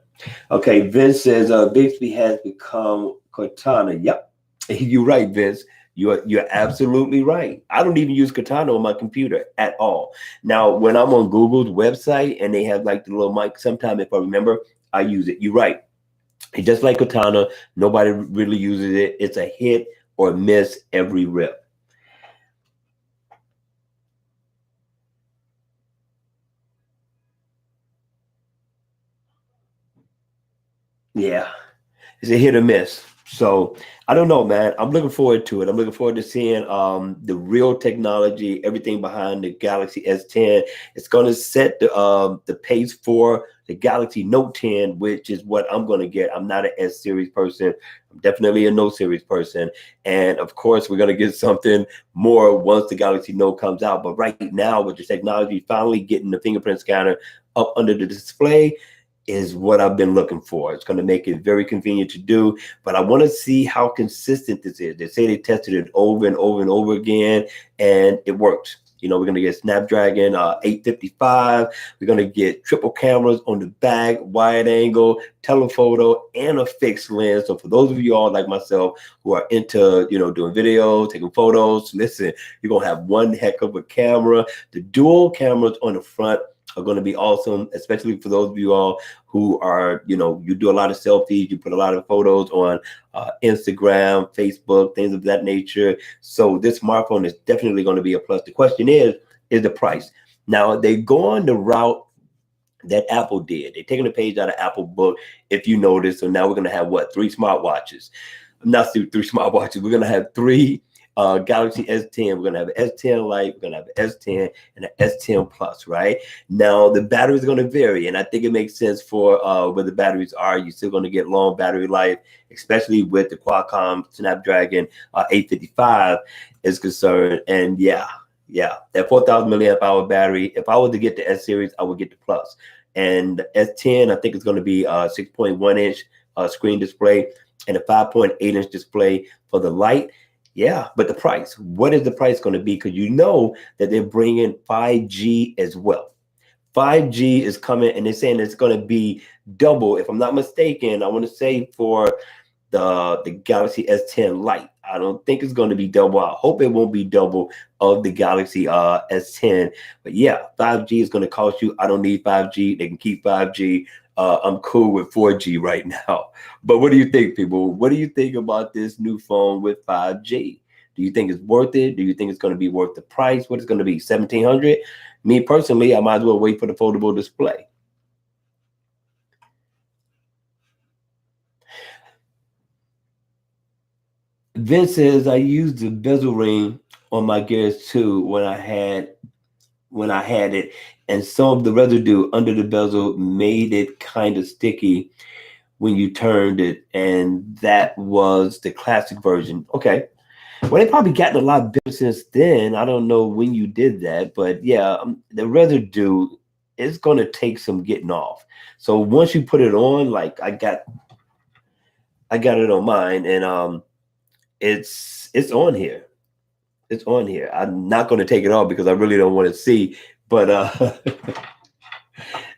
Okay, Vince says Bixby has become Cortana. Yep, you're right, Vince. You're absolutely right. I don't even use Cortana on my computer at all. Now, when I'm on Google's website and they have like the little mic, sometime if I remember, I use it. You're right. It's just like Cortana. Nobody really uses it. It's a hit or miss every rip. Yeah. It's a hit or miss. So I don't know, man. I'm looking forward to it. I'm looking forward to seeing the real technology, everything behind the Galaxy S10. It's going to set the pace for the Galaxy Note 10, which is what I'm going to get. I'm not an S series person. I'm definitely a Note series person. And of course, we're going to get something more once the Galaxy Note comes out. But right now, with the technology finally getting the fingerprint scanner up under the display, is what I've been looking for. It's going to make it very convenient to do, but I want to see how consistent this is. They say they tested it over and over and over again, and it works. You know, we're going to get Snapdragon 855. We're going to get triple cameras on the back, wide angle, telephoto, and a fixed lens. So for those of you all like myself who are into, you know, doing videos, taking photos, listen, you're going to have one heck of a camera. The dual cameras on the front are going to be awesome, especially for those of you all who are, you know, you do a lot of selfies, you put a lot of photos on Instagram, Facebook, things of that nature. So this smartphone is definitely going to be a plus. The question is the price. Now, they go on the route that Apple did. They're taking a page out of Apple book, if you notice. So now we're going to have what? 3 smartwatches. Not 3 smartwatches. We're going to have 3 Galaxy S10. We're going to have an S10 Lite, we're going to have an S10 and an S10 Plus, right? Now, the battery is going to vary, and I think it makes sense for where the batteries are. You're still going to get long battery life, especially with the Qualcomm Snapdragon 855 is concerned. And yeah, that 4,000 milliamp hour battery, if I were to get the S series, I would get the Plus. And the S10, I think it's going to be a 6.1 inch screen display and a 5.8 inch display for the Lite. Yeah, but the price, what is the price going to be? Because you know that they're bringing 5G as well. 5G is coming, and they're saying it's going to be double. If I'm not mistaken, I want to say for the Galaxy S10 Lite. I don't think it's going to be double. I hope it won't be double of the Galaxy S10. But yeah, 5G is going to cost you. I don't need 5G. They can keep 5G. I'm cool with 4G right now. But what do you think, people? What do you think about this new phone with 5G? Do you think it's worth it? Do you think it's going to be worth the price? What is going to be, $1,700? Me personally, I might as well wait for the foldable display. Vince says I used the bezel ring on my Gears 2 when I had it, and some of the residue under the bezel made it kind of sticky when you turned it, and that was the classic version. Okay. Well, they probably gotten a lot better since then. I don't know when you did that, but yeah, the residue is going to take some getting off. So once you put it on, like I got it on mine, and it's on here. It's on here. I'm not going to take it off because I really don't want to see, but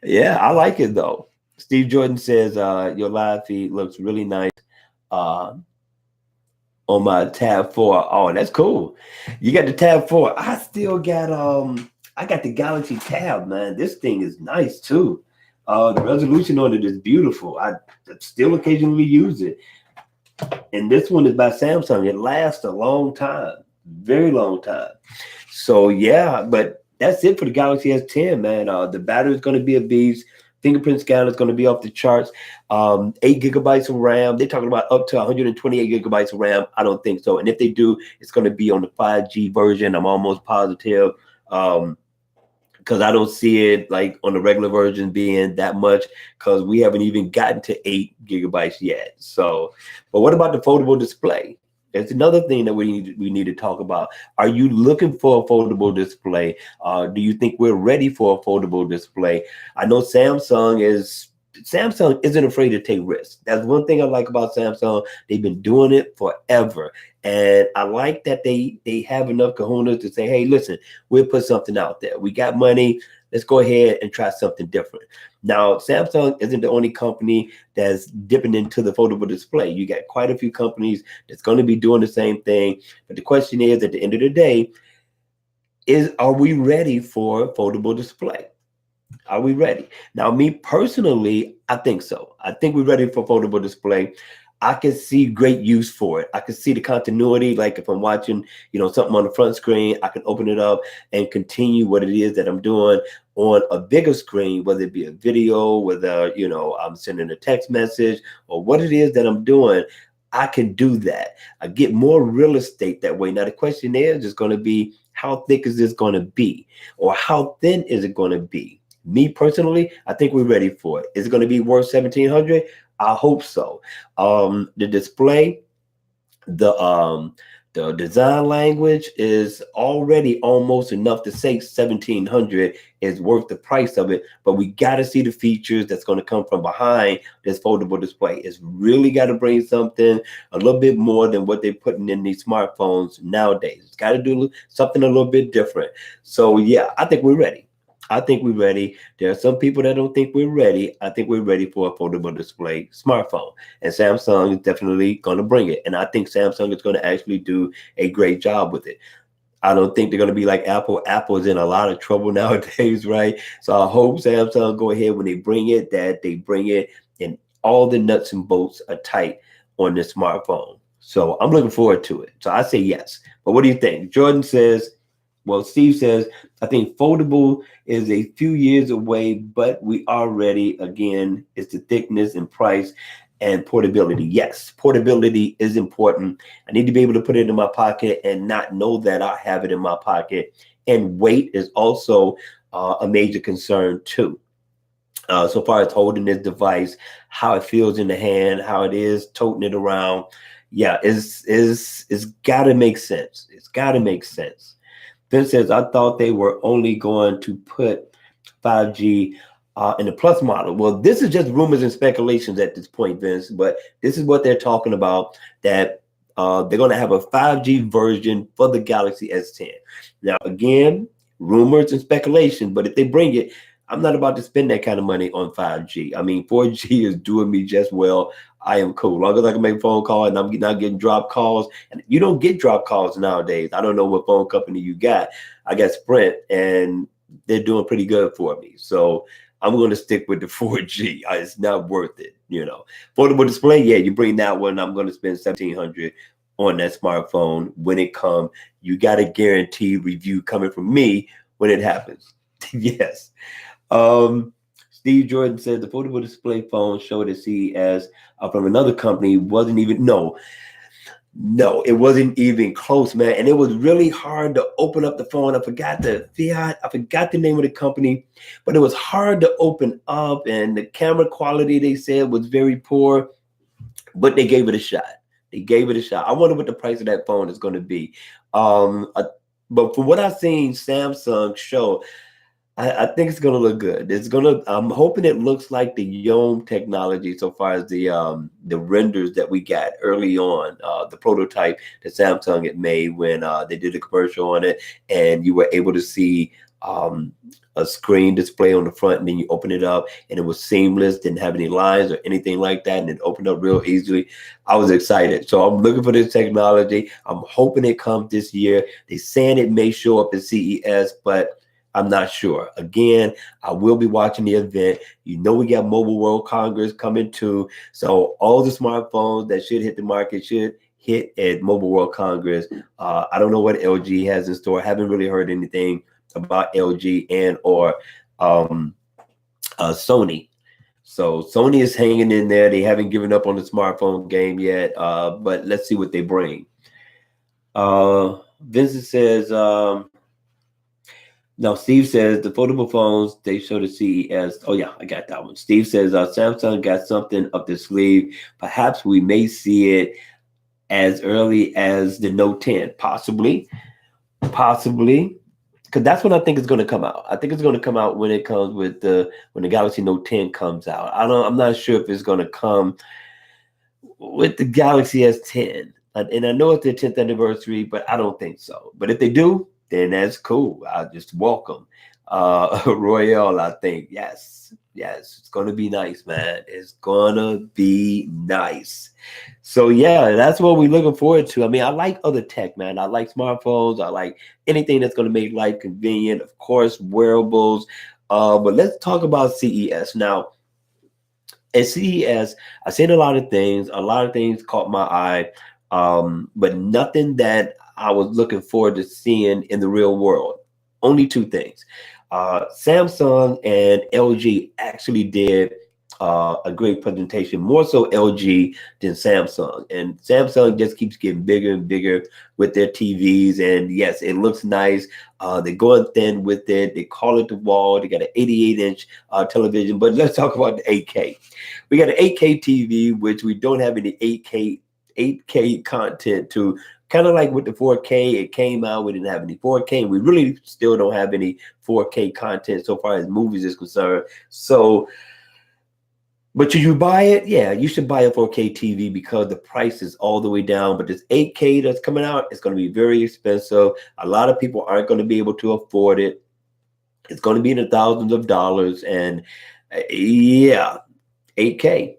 yeah, I like it though. Steve Jordan says your live feed looks really nice uh, on my tab 4. Oh, that's cool. You got the tab 4. I still got I got the Galaxy Tab, man. This thing is nice too. The resolution on it is beautiful. I still occasionally use it. And this one is by Samsung. It lasts a long time, very long time. So yeah, but that's it for the Galaxy S10, man. The battery is going to be a beast. Fingerprint scanner is going to be off the charts. 8 gigabytes of RAM. They're talking about up to 128 gigabytes of RAM. I don't think so. And if they do, it's going to be on the 5G version. I'm almost positive. Because I don't see it like on the regular version being that much, because we haven't even gotten to 8 gigabytes yet. So, but what about the foldable display? It's another thing that we need to talk about. Are you looking for a foldable display? Do you think we're ready for a foldable display? I know Samsung isn't afraid to take risks. That's one thing I like about Samsung. They've been doing it forever. And I like that they have enough kahunas to say, hey, listen, we'll put something out there. We got money. Let's go ahead and try something different. Now, Samsung isn't the only company that's dipping into the foldable display. You got quite a few companies that's going to be doing the same thing. But the question is, at the end of the day, are we ready for a foldable display? Are we ready? Now, me personally, I think so. I think we're ready for foldable display. I can see great use for it. I can see the continuity. Like if I'm watching, something on the front screen, I can open it up and continue what it is that I'm doing on a bigger screen, whether it be a video, whether, I'm sending a text message or what it is that I'm doing. I can do that. I get more real estate that way. Now, the question is going to be, how thick is this going to be? Or how thin is it going to be? Me personally, I think we're ready for it. Is it going to be worth $1,700? I hope so. The display, the design language is already almost enough to say $1,700 is worth the price of it. But we got to see the features that's going to come from behind this foldable display. It's really got to bring something a little bit more than what they're putting in these smartphones nowadays. It's got to do something a little bit different. So yeah, I think we're ready. I think we're ready. There are some people that don't think we're ready. I think we're ready for a foldable display smartphone. And Samsung is definitely going to bring it. And I think Samsung is going to actually do a great job with it. I don't think they're going to be like Apple. Apple is in a lot of trouble nowadays, right? So I hope Samsung go ahead when they bring it, that they bring it and all the nuts and bolts are tight on this smartphone. So I'm looking forward to it. So I say yes. But what do you think? Jordan says, Steve says, I think foldable is a few years away, but we are ready. Again, it's the thickness and price and portability. Yes, portability is important. I need to be able to put it in my pocket and not know that I have it in my pocket. And weight is also a major concern too. So far as holding this device, how it feels in the hand, how it is toting it around. Yeah, it's got to make sense. It's got to make sense. Vince says, I thought they were only going to put 5G in the Plus model. Well, this is just rumors and speculations at this point, Vince, but this is what they're talking about, that they're going to have a 5G version for the Galaxy S10. Now, again, rumors and speculation, but if they bring it, I'm not about to spend that kind of money on 5G. I mean, 4G is doing me just well. I am cool. As long as I can make a phone call and I'm not getting drop calls. And you don't get drop calls nowadays. I don't know what phone company you got. I got Sprint, and they're doing pretty good for me. So I'm going to stick with the 4G. It's not worth it, Foldable display, yeah, you bring that one, I'm going to spend $1,700 on that smartphone when it comes. You got a guaranteed review coming from me when it happens. Yes. Steve Jordan said the foldable display phone showed at CES from another company wasn't even, no, it wasn't even close, man. And it was really hard to open up the phone. I forgot the name of the company, but it was hard to open up, and the camera quality, they said, was very poor, but they gave it a shot. I wonder what the price of that phone is going to be. But from what I've seen Samsung show, I think it's gonna look good. I'm hoping it looks like the Yom technology so far as the renders that we got early on, the prototype that Samsung had made when they did a commercial on it, and you were able to see a screen display on the front, and then you open it up and it was seamless, didn't have any lines or anything like that, and it opened up real easily. I was excited. So I'm looking for this technology. I'm hoping it comes this year. They're saying it may show up at CES, but I'm not sure. Again, I will be watching the event. We got Mobile World Congress coming too. So all the smartphones that should hit the market should hit at Mobile World Congress. I don't know what LG has in store. I haven't really heard anything about LG and or Sony So Sony is hanging in there. They haven't given up on the smartphone game yet, but let's see what they bring. Vincent says, now Steve says the foldable phones they show the CES. Oh yeah, I got that one. Steve says Samsung got something up their sleeve. Perhaps we may see it as early as the Note 10, possibly, because that's when I think it's going to come out. I think it's going to come out when it comes with when the Galaxy Note 10 comes out. I'm not sure if it's going to come with the Galaxy S10. And I know it's their 10th anniversary, but I don't think so. But if they do, then that's cool. I'll just welcome. Royale, I think. Yes, it's going to be nice, man. It's going to be nice. So, yeah, that's what we're looking forward to. I mean, I like other tech, man. I like smartphones. I like anything that's going to make life convenient. Of course, wearables. But let's talk about CES. Now, at CES, I seen a lot of things. A lot of things caught my eye, but nothing that I was looking forward to seeing in the real world. Only two things. Samsung and LG actually did a great presentation, more so LG than Samsung. And Samsung just keeps getting bigger and bigger with their TVs. And yes, it looks nice. They're going thin with it. They call it the wall. They got an 88-inch television. But let's talk about the 8K. We got an 8K TV, which we don't have any 8K content to. Kind of like with the 4K, it came out, we didn't have any 4K, and we really still don't have any 4K content so far as movies is concerned. So, but should you buy it? Yeah, you should buy a 4K TV because the price is all the way down. But this 8K that's coming out, it's going to be very expensive. A lot of people aren't going to be able to afford it. It's going to be in the thousands of dollars, and yeah, 8K.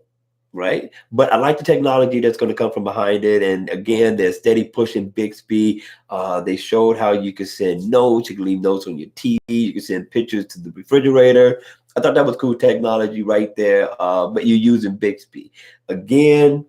Right. But I like the technology that's going to come from behind it. And again, they're steady pushing Bixby. They showed how you can send notes. You can leave notes on your TV. You can send pictures to the refrigerator. I thought that was cool technology right there. But you're using Bixby. Again,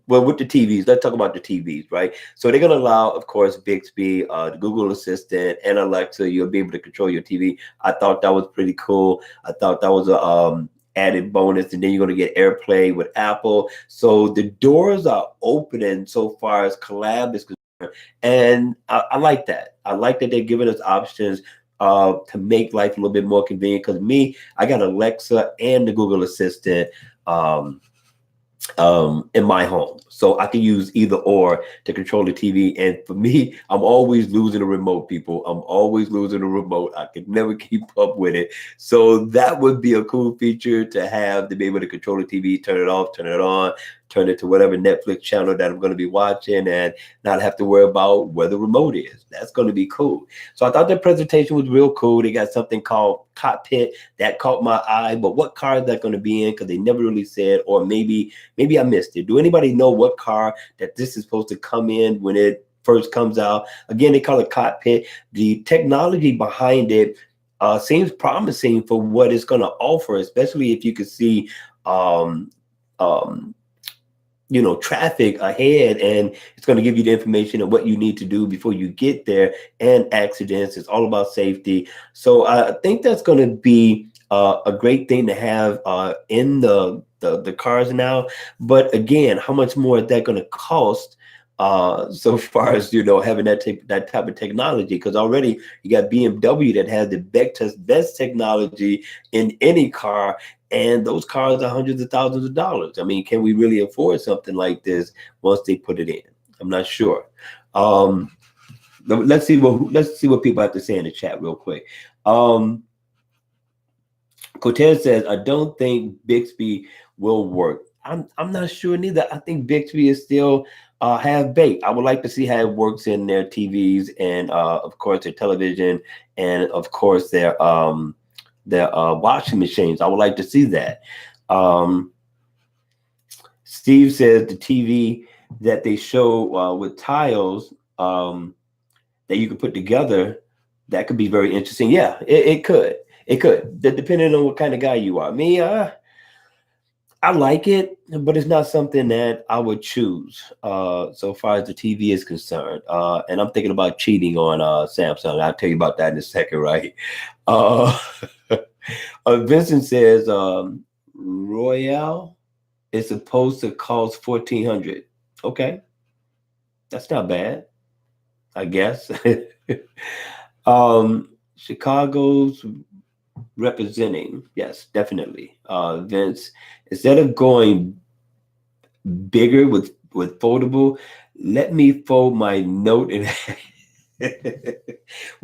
well, with the TVs, let's talk about the TVs, right? So they're going to allow, of course, Bixby, the Google Assistant, and Alexa. You'll be able to control your TV. I thought that was pretty cool. I thought that was a added bonus, and then you're going to get AirPlay with Apple. So the doors are opening so far as collab is concerned, and I like that. I like that they're giving us options to make life a little bit more convenient. Because I got Alexa and the Google Assistant in my home, so I can use either or to control the TV. And for me, I'm always losing a remote, people. I'm always losing a remote. I could never keep up with it. So that would be a cool feature to have, to be able to control the TV, turn it off, turn it on, turn it to whatever Netflix channel that I'm going to be watching, and not have to worry about where the remote is. That's going to be cool. So I thought the presentation was real cool. They got something called Cockpit that caught my eye, but what car is that going to be in? Because they never really said, or maybe I missed it. Do anybody know what car that this is supposed to come in when it first comes out? Again, they call it Cockpit. The technology behind it seems promising for what it's going to offer, especially if you could see traffic ahead, and it's going to give you the information of what you need to do before you get there, and accidents. It's all about safety. So I think that's going to be a great thing to have in the cars now. But again, how much more is that going to cost? So far as having that type of technology, because already you got BMW that has the best technology in any car, and those cars are hundreds of thousands of dollars. I mean, can we really afford something like this once they put it in? I'm not sure. Let's see what people have to say in the chat real quick. Cortez says, I don't think Bixby will work. I'm not sure neither. I think Bixby is still half baked. I would like to see how it works in their TVs, and of course their television, and of course their washing machines. I would like to see that. Steve says the TV that they show with tiles that you can put together, that could be very interesting. Yeah, it could. It could, depending on what kind of guy you are. Me, I like it, but it's not something that I would choose so far as the TV is concerned. And I'm thinking about cheating on Samsung. I'll tell you about that in a second, right? Vincent says, Royale is supposed to cost 1,400. Okay, that's not bad, I guess. Chicago's representing, yes, definitely. Vince, instead of going bigger with foldable, let me fold my note in.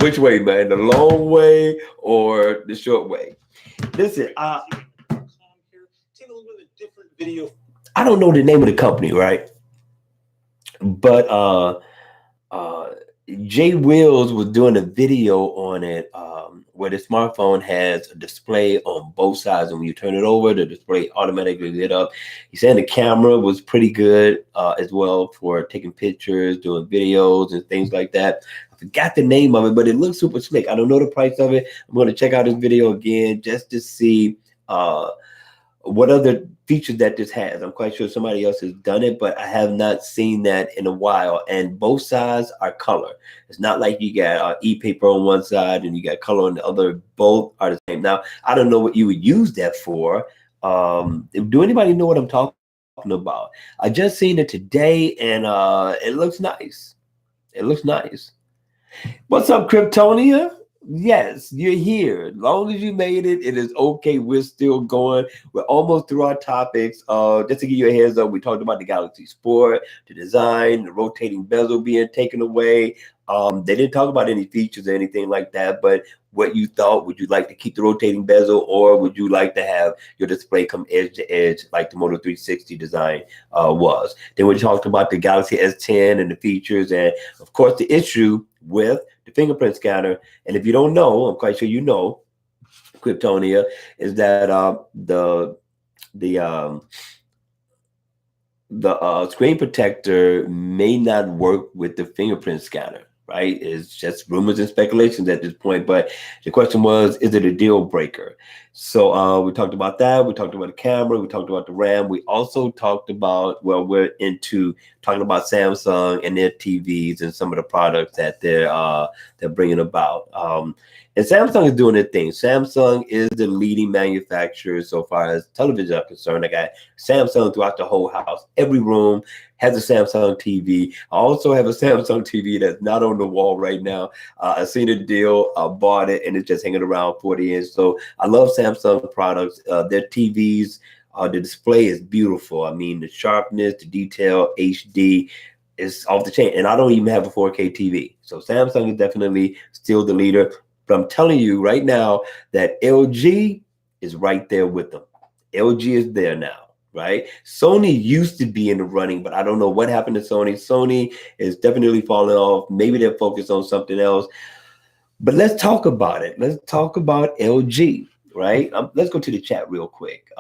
Which way, man? The long way or the short way? Listen, I don't know the name of the company, right? But uh, Jay Wills was doing a video on it where the smartphone has a display on both sides, and when you turn it over, the display automatically lit up. He said the camera was pretty good as well for taking pictures, doing videos, and things like that. I forgot the name of it, but it looks super slick. I don't know the price of it. I'm going to check out this video again just to see. What other features that this has. I'm quite sure somebody else has done it, but I have not seen that in a while. And both sides are color. It's not like you got e-paper on one side and you got color on the other. Both are the same. Now, I don't know what you would use that for. Do anybody know what I'm talking about? I just seen it today, and it looks nice. It looks nice. What's up, Kryptonia? Yes, you're here. As long as you made it, it is okay. We're still going. We're almost through our topics. Just to give you a heads up, we talked about the Galaxy Sport, the design, the rotating bezel being taken away. They didn't talk about any features or anything like that, but what you thought, would you like to keep the rotating bezel, or would you like to have your display come edge to edge like the Moto 360 design was? Then we talked about the Galaxy S10 and the features, and of course the issue with the fingerprint scanner. And if you don't know, I'm quite sure you know, Kryptonia, is that the um, the screen protector may not work with the fingerprint scanner, right? It's just rumors and speculations at this point. But the question was, is it a deal breaker? So we talked about that. We talked about the camera. We talked about the RAM. We also talked about, well, we're into talking about Samsung and their TVs and some of the products that they're bringing about. And Samsung is doing their thing. Samsung is the leading manufacturer so far as television are concerned. I got Samsung throughout the whole house. Every room has a Samsung TV. I also have a Samsung TV that's not on the wall right now. I seen a deal, I bought it, and it's just hanging around 40 inch. So I love Samsung products. Their TVs, the display is beautiful. I mean, the sharpness, the detail, HD is off the chain. And I don't even have a 4K TV. So Samsung is definitely still the leader. But I'm telling you right now that LG is right there with them. LG is there now, right? Sony used to be in the running, but I don't know what happened to Sony. Sony is definitely falling off. Maybe they're focused on something else. But let's talk about it. Let's talk about LG, right? Let's go to the chat real quick.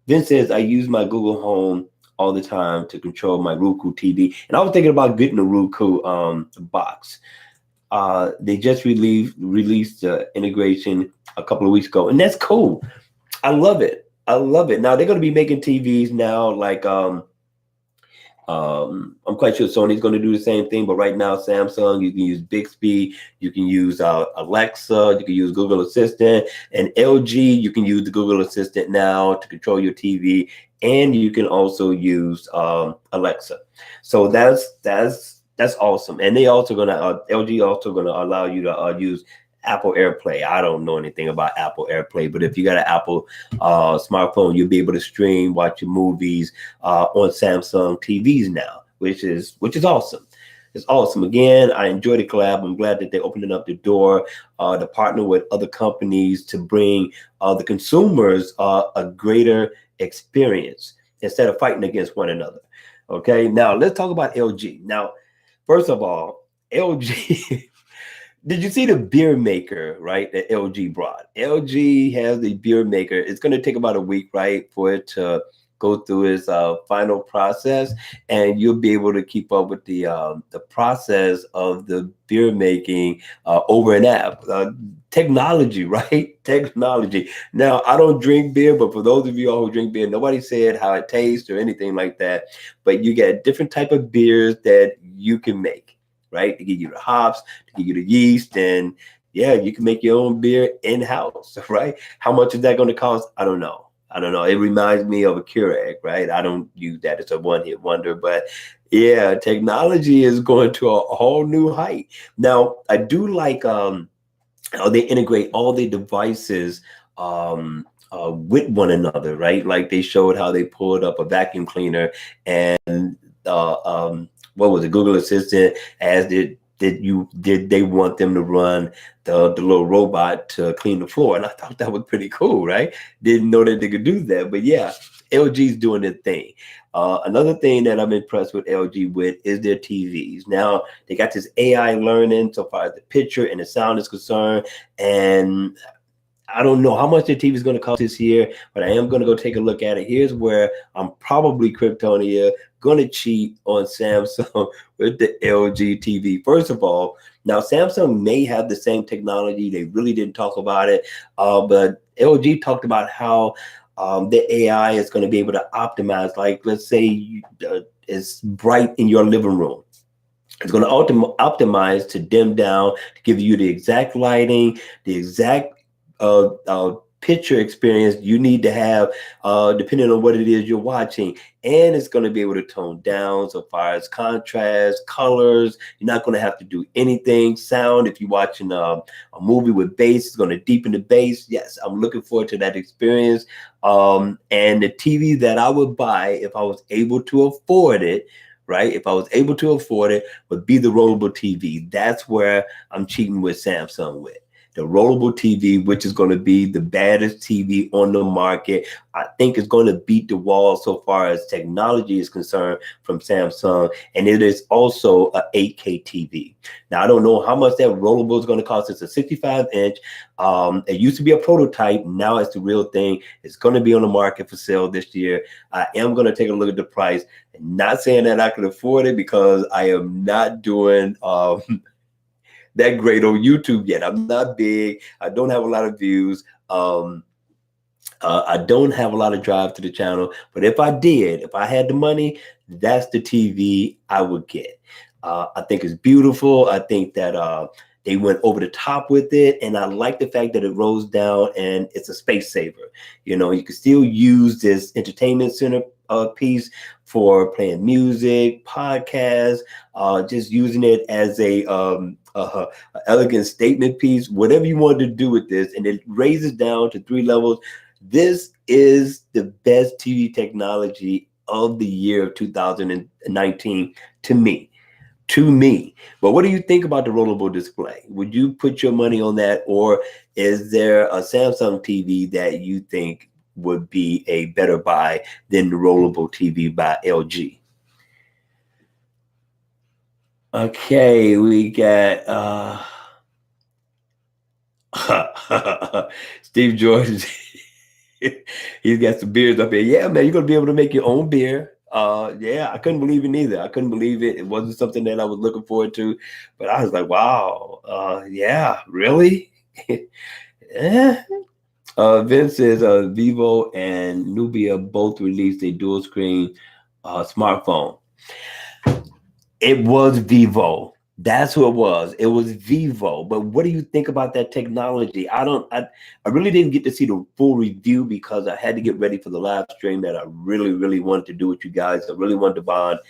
Vince says, I use my Google Home all the time to control my Roku TV. And I was thinking about getting a Roku box. They just released the integration a couple of weeks ago, and that's cool. I love it. I love it. Now they're going to be making TVs now, like I'm quite sure Sony's going to do the same thing. But right now, Samsung, you can use Bixby, you can use Alexa, you can use Google Assistant, and LG, you can use the Google Assistant now to control your TV, and you can also use Alexa. So that's awesome. And they also gonna LG also gonna allow you to use Apple AirPlay. I don't know anything about Apple AirPlay, but if you got an Apple smartphone, you'll be able to stream, watch your movies on Samsung TVs now, which is awesome. It's awesome. Again, I enjoy the collab. I'm glad that they're opening up the door to partner with other companies to bring the consumers a greater experience instead of fighting against one another. Okay, now let's talk about LG. Now, first of all, LG. Did you see the beer maker, right, that LG brought? LG has the beer maker. It's going to take about a week, right, for it to go through its final process, and you'll be able to keep up with the process of the beer making over an app. Technology, right? Technology. Now, I don't drink beer, but for those of you all who drink beer, nobody said how it tastes or anything like that. But you get different type of beers that you can make, right? To give you the hops, to give you the yeast, and yeah, you can make your own beer in-house, right? How much is that going to cost? I don't know. I don't know. It reminds me of a Keurig, right? I don't use that. It's a one-hit wonder, but yeah, technology is going to a whole new height. Now, I do like how they integrate all the devices with one another, right? Like they showed how they pulled up a vacuum cleaner and what was it, Google Assistant, as did they want them to run the little robot to clean the floor? And I thought that was pretty cool, right? Didn't know that they could do that, but yeah, LG's doing their thing. Another thing that I'm impressed with LG with is their TVs. Now they got this AI learning so far as the picture and the sound is concerned, and I don't know how much the TV is going to cost this year, but I am going to go take a look at it. Here's where I'm probably Kryptonia going to cheat on Samsung with the LG TV. First of all, now Samsung may have the same technology. They really didn't talk about it, but LG talked about how the AI is going to be able to optimize. Like, let's say it's bright in your living room. It's going to optimize to dim down to give you the exact lighting, the exact picture experience you need to have, depending on what it is you're watching. And it's going to be able to tone down so far as contrast, colors. You're not going to have to do anything. Sound, if you're watching a movie with bass, it's going to deepen the bass. Yes, I'm looking forward to that experience. And the TV that I would buy if I was able to afford it, right? If I was able to afford it, would be the rollable TV. That's where I'm cheating with Samsung with. The rollable TV, which is going to be the baddest TV on the market. I think it's going to beat the wall so far as technology is concerned from Samsung. And it is also a 8K TV. Now, I don't know how much that rollable is going to cost. It's a 65-inch. It used to be a prototype. Now it's the real thing. It's going to be on the market for sale this year. I am going to take a look at the price. Not saying that I can afford it because I am not doing that great on YouTube yet. I'm not big. I don't have a lot of views. I don't have a lot of drive to the channel. But if I did, if I had the money, that's the TV I would get. I think it's beautiful. I think that they went over the top with it. And I like the fact that it rolls down and it's a space saver. You know, you can still use this entertainment center piece for playing music, podcasts, just using it as a elegant statement piece, whatever you want to do with this. And it raises down to 3 levels. This is the best TV technology of the year of 2019 to me. To me. But what do you think about the rollable display? Would you put your money on that? Or is there a Samsung TV that you think would be a better buy than the rollable TV by LG? Okay, we got Steve George. He's got some beers up here. Yeah, man, you're gonna be able to make your own beer. Yeah, I couldn't believe it neither. I couldn't believe it. It wasn't something that I was looking forward to, but I was like, wow, yeah, really? Yeah. Vince says Vivo and Nubia both released a dual screen smartphone. It was Vivo. That's who it was. It was Vivo. But what do you think about that technology? I really didn't get to see the full review because I had to get ready for the live stream that I really, really wanted to do with you guys. I really wanted to bond.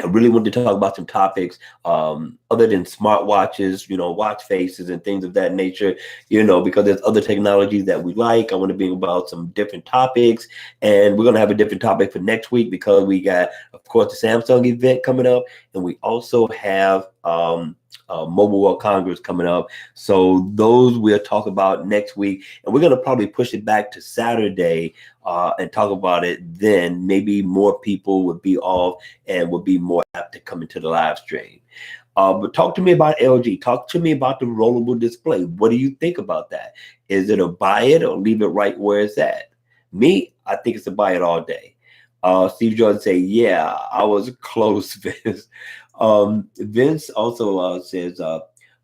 I really wanted to talk about some topics other than smartwatches, you know, watch faces and things of that nature, you know, because there's other technologies that we like. I want to bring about some different topics, and we're going to have a different topic for next week because we got, of course, the Samsung event coming up, and we also have Mobile World Congress coming up. So those we'll talk about next week, and we're going to probably push it back to Saturday and talk about it then. Maybe more people would be off and would be more apt to come into the live stream. But talk to me about LG. Talk to me about the rollable display. What do you think about that? Is it a buy it or leave it right where it's at? Me, I think it's a buy it all day. Steve Jordan say, yeah, I was close, Vince. Vince also says,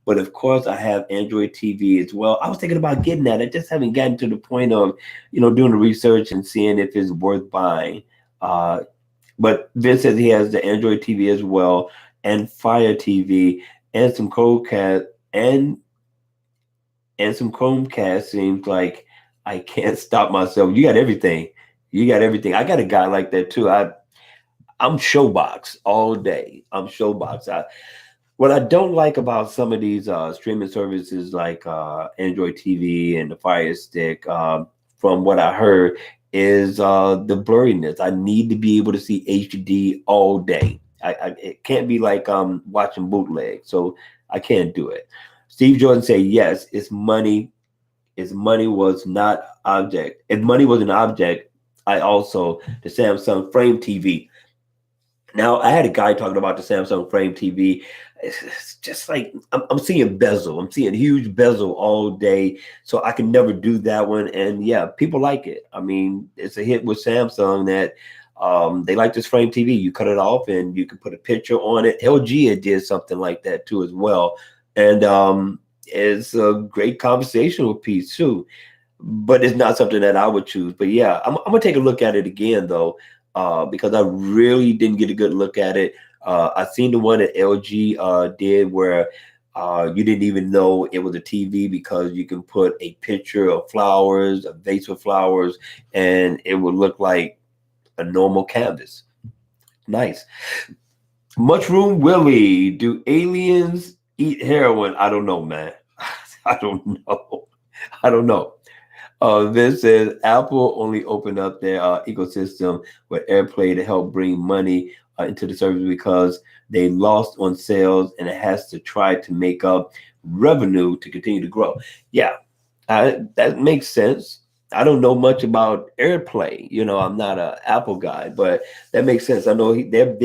but of course I have Android TV as well. I was thinking about getting that. I just haven't gotten to the point of, you know, doing the research and seeing if it's worth buying. But Vince says he has the Android TV as well, and Fire TV, and some Chromecast, and some Chromecast seems like I can't stop myself. You got everything. You got everything. I got a guy like that too. I'm showbox all day. I'm showbox. What I don't like about some of these streaming services like Android TV and the Fire Stick, from what I heard, is the blurriness. I need to be able to see HD all day. It can't be like watching bootleg, so I can't do it. Steve Jordan said, "Yes, it's money. If money was not object. If money was an object, I also the Samsung Frame TV." Now, I had a guy talking about the Samsung Frame TV. It's just like I'm seeing bezel. I'm seeing huge bezel all day. So I can never do that one. And yeah, people like it. I mean, it's a hit with Samsung that they like this Frame TV. You cut it off and you can put a picture on it. LG had did something like that too as well. And it's a great conversational piece too. But it's not something that I would choose. But yeah, I'm gonna take a look at it again though, because I really didn't get a good look at it. I seen the one that LG did where you didn't even know it was a TV because you can put a picture of flowers, a vase of flowers, and it would look like a normal canvas. Nice. Mushroom Willie, do aliens eat heroin? I don't know, man. I don't know. I don't know. This says Apple only opened up their ecosystem with AirPlay to help bring money into the service because they lost on sales and it has to try to make up revenue to continue to grow. Yeah, that makes sense. I don't know much about AirPlay. I'm not an Apple guy, but that makes sense. I know they have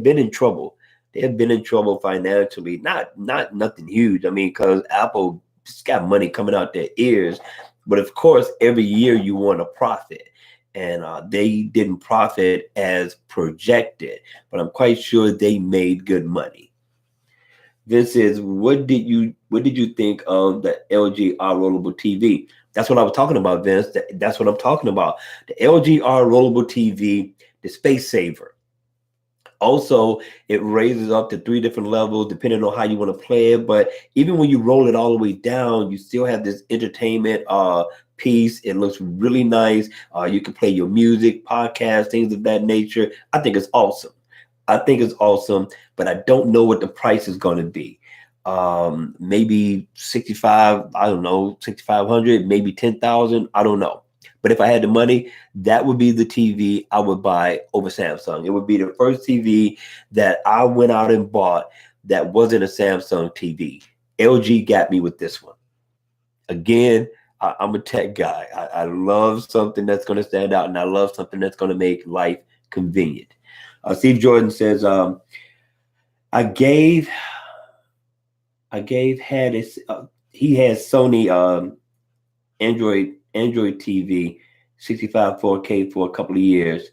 been in trouble. They have been in trouble financially. Not nothing huge. I mean, because Apple just got money coming out their ears. But of course, every year you want to profit, and they didn't profit as projected. But I'm quite sure they made good money. This is what did you think of the LG R rollable TV? That's what I was talking about, Vince. That's what I'm talking about. The LG R rollable TV, the space saver. Also, it raises up to 3 different levels depending on how you want to play it. But even when you roll it all the way down, you still have this entertainment piece. It looks really nice. You can play your music, podcast, things of that nature. I think it's awesome. I think it's awesome, but I don't know what the price is going to be. Maybe 65, I don't know, 6,500, maybe 10,000, I don't know. But if I had the money, that would be the TV I would buy over Samsung. It would be the first TV that I went out and bought that wasn't a Samsung TV. LG got me with this one. Again, I'm a tech guy. I love something that's going to stand out, and I love something that's going to make life convenient. Steve Jordan says, I gave had his he has Sony Android TV 65 4K for a couple of years,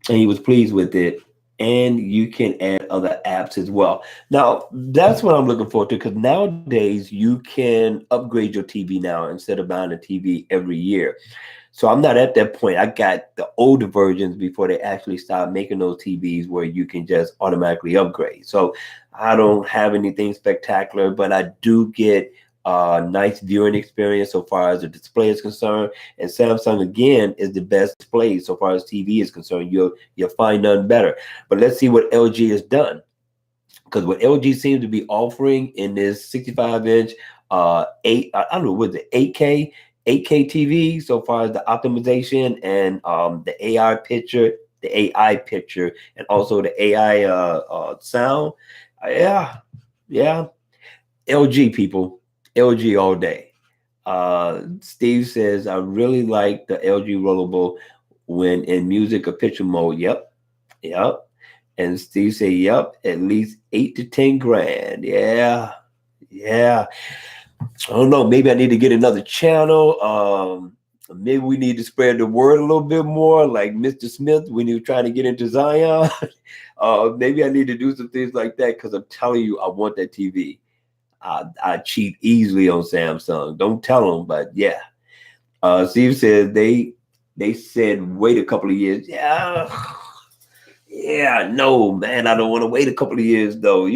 and he was pleased with it. And you can add other apps as well. Now, that's what I'm looking forward to because nowadays you can upgrade your TV now instead of buying a TV every year. So I'm not at that point. I got the older versions before they actually start making those TVs where you can just automatically upgrade. So I don't have anything spectacular, but I do get nice viewing experience so far as the display is concerned. And Samsung again is the best display so far as TV is concerned. You'll find none better. But let's see what LG has done, because what LG seems to be offering in this 65-inch I don't know, was it 8K TV so far as the optimization and the AI picture, and also the AI sound. Yeah, LG people, LG all day. Steve says, I really like the LG rollable when in music or picture mode. Yep. And Steve said, yep, at least 8 to 10 grand. Yeah. I don't know. Maybe I need to get another channel. Maybe we need to spread the word a little bit more, like Mr. Smith when he was trying to get into Zion. Maybe I need to do some things like that because I'm telling you, I want that TV. I cheat easily on Samsung. Don't tell them, but yeah. Steve said they said wait a couple of years. Yeah. Yeah, no, man, I don't want to wait a couple of years though,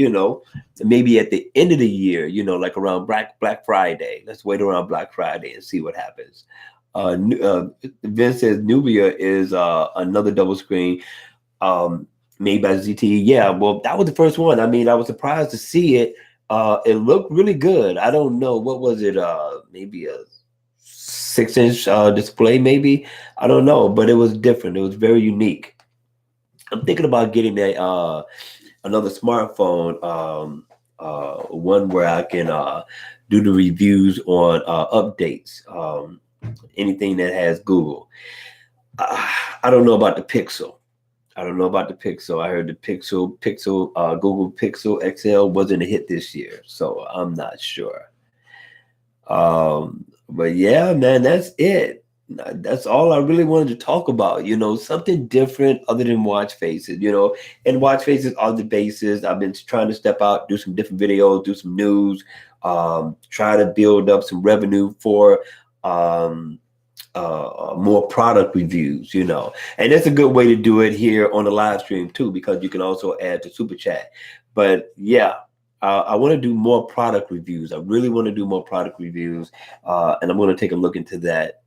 maybe at the end of the year, like around Black Friday. Let's wait around Black Friday and see what happens. Vince says Nubia is another double screen made by ZTE. Yeah, well, that was the first one. I mean, I was surprised to see it. It looked really good. I don't know what was it. Maybe a 6-inch display, maybe. I don't know, but it was different. It was very unique. I'm thinking about getting another smartphone, one where I can do the reviews on updates, anything that has Google. I don't know about the Pixel. I don't know about the Pixel. I heard the Google Pixel XL wasn't a hit this year, so I'm not sure. But yeah, man, that's it. That's all I really wanted to talk about. Something different other than watch faces. And watch faces are the basis. I've been trying to step out, do some different videos, do some news, try to build up some revenue for um, more product reviews. And that's a good way to do it here on the live stream too, because you can also add to super chat. But yeah, I want to do more product reviews. I really want to do more product reviews, and I'm going to take a look into that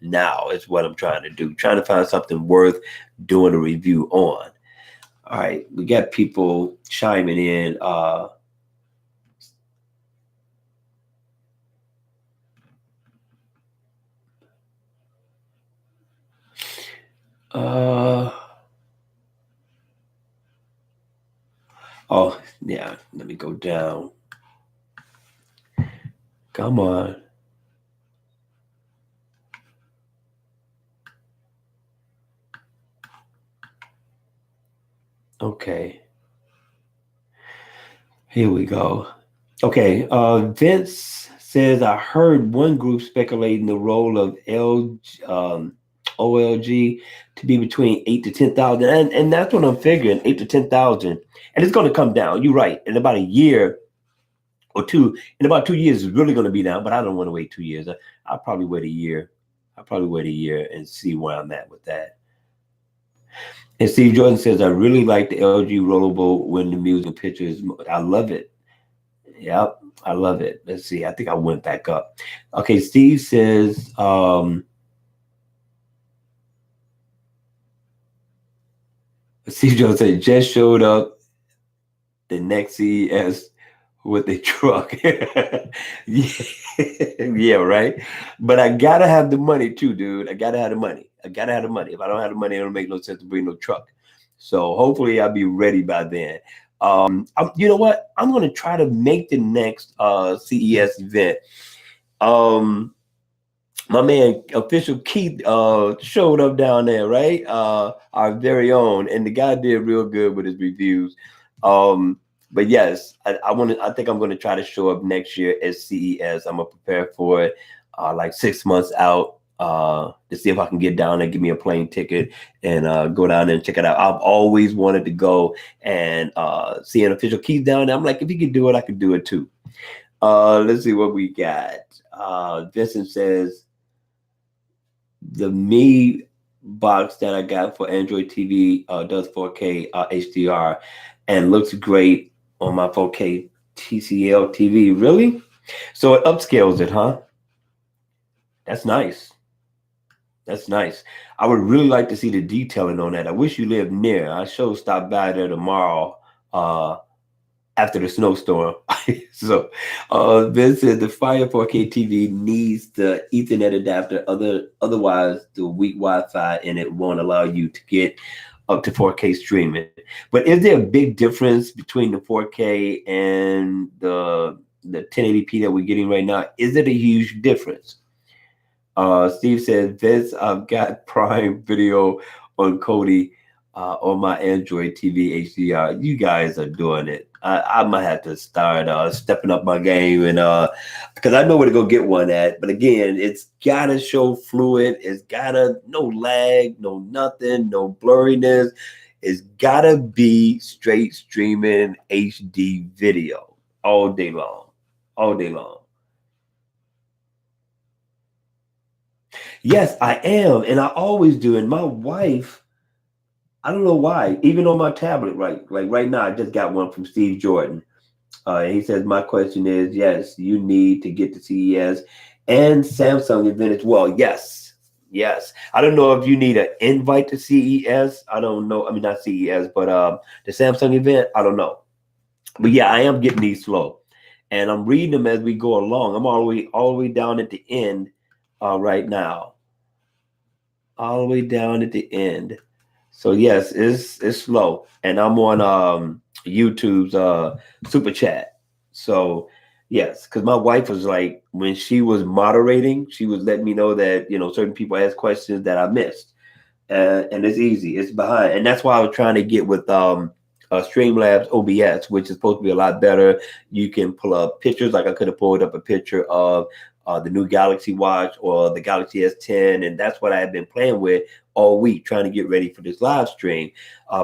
now. Is what I'm trying to do. Trying to find something worth doing a review on. All right, we got people chiming in. Uh, oh yeah, let me go down. Come on. Okay, here we go. Okay, Vince says I heard one group speculating the role of OLG to be between 8 to 10,000, and that's what I'm figuring, 8 to 10,000, and it's going to come down. You're right. In about a year or two, in about 2 years, it's really going to be down. But I don't want to wait 2 years. I'll probably wait a year. I'll probably wait a year and see where I'm at with that. And Steve Jordan says I really like the LG Rollable when the music pictures. I love it. Yep, I love it. Let's see. I think I went back up. Okay, Steve says, Steve Jones said, just showed up the next CES with a truck. Yeah, yeah, right. But I gotta have the money too, dude. I gotta have the money. I gotta have the money. If I don't have the money, it don't make no sense to bring no truck. So hopefully I'll be ready by then. You know what? I'm gonna try to make the next CES event. Um, my man official Keith showed up down there, right? Our very own, and the guy did real good with his reviews. Um, but yes, I want to. I think I'm going to try to show up next year at CES. I'm gonna prepare for it, like 6 months out, to see if I can get down there, give me a plane ticket, and go down there and check it out. I've always wanted to go and see an official Keith down there. I'm like, if he can do it, I can do it too. Let's see what we got. Vincent says the Me box that I got for Android TV does 4K HDR and looks great on my 4K TCL TV. Really? So it upscales it, huh? That's nice. That's nice. I would really like to see the detailing on that. I wish you lived near. I sure stop by there tomorrow. After the snowstorm. So Vince said the Fire 4K TV needs the Ethernet adapter. Otherwise, the weak Wi-Fi in it won't allow you to get up to 4K streaming. But is there a big difference between the 4K and the 1080p that we're getting right now? Is it a huge difference? Steve says, Vince, I've got Prime Video on Cody on my Android TV HDR. You guys are doing it. I might have to start stepping up my game and because I know where to go get one at. But again, it's gotta show fluid. It's gotta no lag, no nothing, no blurriness. It's gotta be straight streaming HD video all day long, all day long. Yes, I am, and I always do. And my wife I don't know why. Even on my tablet, right? Like right now, I just got one from Steve Jordan. And he says, my question is, yes, you need to get to CES and Samsung event as well. Yes, yes. I don't know if you need an invite to CES. I don't know. I mean, not CES, but the Samsung event. I don't know. But yeah, I am getting these slow, and I'm reading them as we go along. I'm all the way down at the end right now, all the way down at the end. So yes, it's slow, and I'm on YouTube's super chat. So yes, because my wife was like, when she was moderating, she was letting me know that certain people ask questions that I missed, and it's easy. It's behind, and that's why I was trying to get with Streamlabs OBS, which is supposed to be a lot better. You can pull up pictures, like I could have pulled up a picture of the new Galaxy Watch or the Galaxy S10, and that's what I have been playing with all week, trying to get ready for this live stream,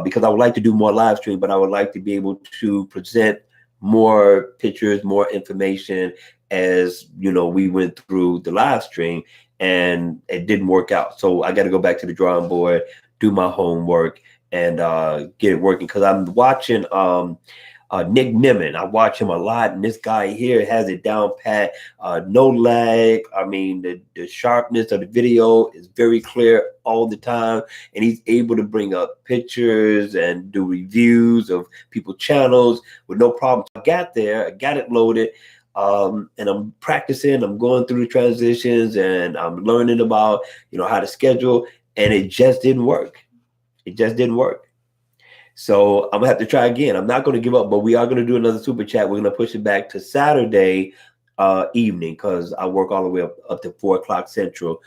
because I would like to do more live stream, but I would like to be able to present more pictures, more information as we went through the live stream, and it didn't work out. So I got to go back to the drawing board, do my homework, and get it working. Because I'm watching Nick Nimmin. I watch him a lot, and this guy here has it down pat. No lag. I mean, the sharpness of the video is very clear all the time, and he's able to bring up pictures and do reviews of people's channels with no problem. So I got there, I got it loaded, and I'm practicing. I'm going through the transitions, and I'm learning about how to schedule, and it just didn't work. It just didn't work. So I'm gonna have to try again. I'm not gonna give up, but we are gonna do another super chat. We're gonna push it back to Saturday evening, because I work all the way up to 4 o'clock Central.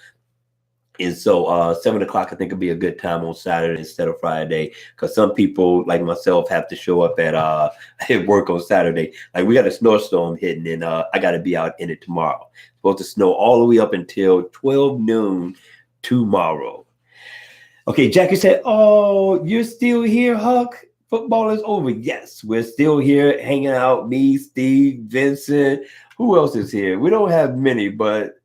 And so 7 o'clock I think would be a good time on Saturday instead of Friday, because some people like myself have to show up at at work on Saturday. Like we got a snowstorm hitting, and I got to be out in it tomorrow. It's supposed to snow all the way up until 12 noon tomorrow. Okay, Jackie said, "Oh, you're still here, Huck? Football is over." Yes, we're still here, hanging out. Me, Steve, Vincent. Who else is here? We don't have many, but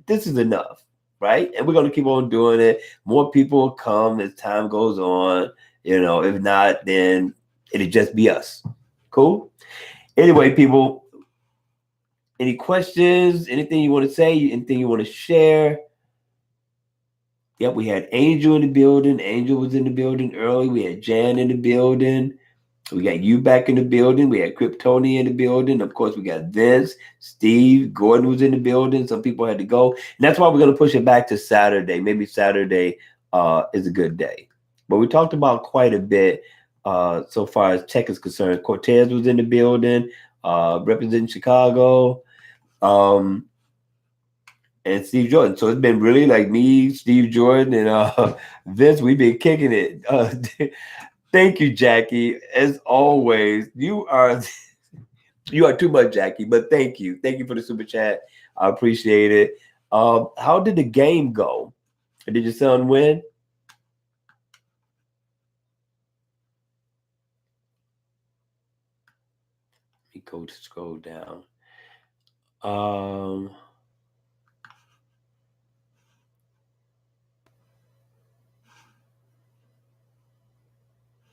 this is enough, right? And we're gonna keep on doing it. More people come as time goes on. If not, then it'll just be us. Cool. Anyway, people, any questions? Anything you want to say? Anything you want to share? Yep, we had Angel in the building. Angel was in the building early. We had Jan in the building. We got you back in the building. We had Kryptoni in the building. Of course, we got Vince, Steve, Gordon was in the building. Some people had to go. And that's why we're going to push it back to Saturday. Maybe Saturday is a good day. But we talked about quite a bit so far as tech is concerned. Cortez was in the building, representing Chicago. And Steve Jordan. So it's been really like me, Steve Jordan, and Vince. We've been kicking it. Thank you, Jackie. As always, you are too much, Jackie. But thank you for the super chat. I appreciate it. How did the game go? Did your son win? Let me go to scroll down. Um,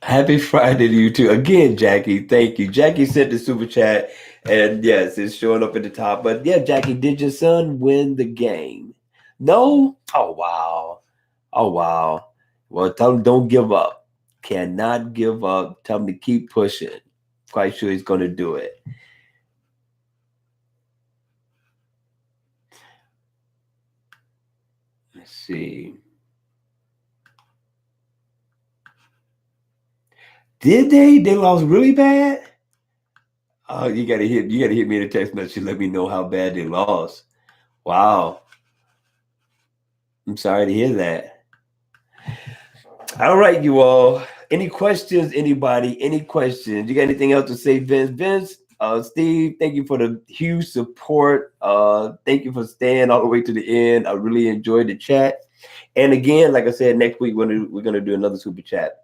Happy Friday to you too. Again, Jackie, thank you. Jackie sent the super chat, and yes, it's showing up at the top. But yeah, Jackie, did your son win the game? No? Oh, wow. Oh, wow. Well, tell him don't give up. Cannot give up. Tell him to keep pushing. Quite sure he's going to do it. Let's see. Did they? They lost really bad? Oh, you gotta hit me in a text message. Let me know how bad they lost. Wow. I'm sorry to hear that. All right, you all. Any questions? Anybody? Any questions? You got anything else to say, Vince? Vince, Steve, thank you for the huge support. Thank you for staying all the way to the end. I really enjoyed the chat. And again, like I said, next week we're gonna do another super chat.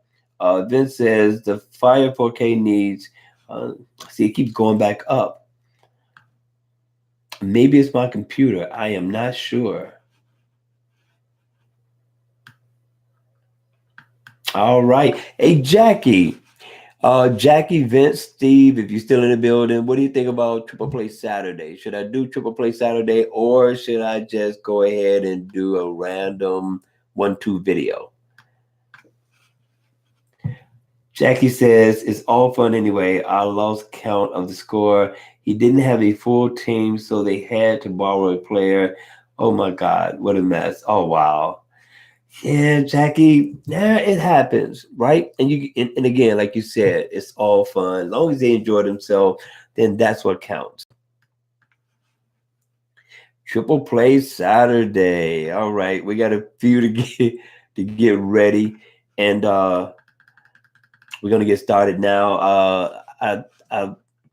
Vince says the Fire 4K needs. See, it keeps going back up. Maybe it's my computer. I am not sure. All right. Hey, Jackie. Jackie, Vince, Steve, if you're still in the building, what do you think about Triple Play Saturday? Should I do Triple Play Saturday or should I just go ahead and do a random 1-2 video? Jackie says, it's all fun anyway. I lost count of the score. He didn't have a full team, so they had to borrow a player. Oh my God, what a mess. Oh, wow. Yeah, Jackie, yeah, it happens, right? And again, like you said, it's all fun. As long as they enjoy themselves, then that's what counts. Triple play Saturday. All right, we got a few to get ready, and we're gonna get started now. I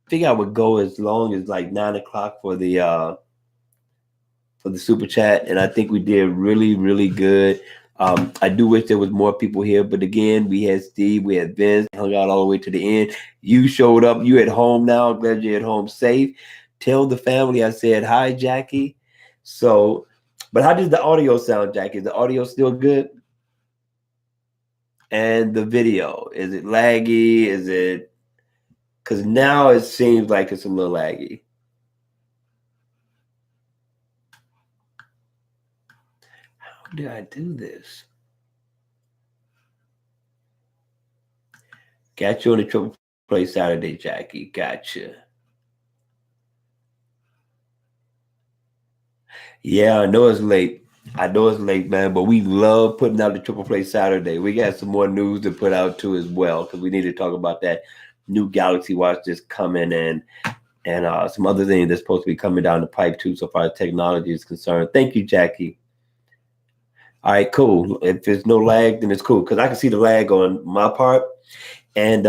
think I would go as long as like 9 o'clock for the super chat, and I think we did really, really good. I do wish there was more people here, but again, we had Steve, we had Vince, hung out all the way to the end. You showed up. You at home now. Glad you're at home safe. Tell the family I said hi, Jackie. So, but how does the audio sound, Jackie? Is the audio still good? And the video, is it laggy? Is it because now it seems like it's a little laggy? How did I do this? Got you on the Triple Play Saturday, Jackie. Gotcha. Yeah, I know it's late. I know it's late, man, but we love putting out the Triple Play Saturday. We got some more news to put out too as well because we need to talk about that new Galaxy Watch that's coming in and some other things that's supposed to be coming down the pipe too so far as technology is concerned. Thank you, Jackie. All right, cool. If there's no lag, then it's cool because I can see the lag on my part and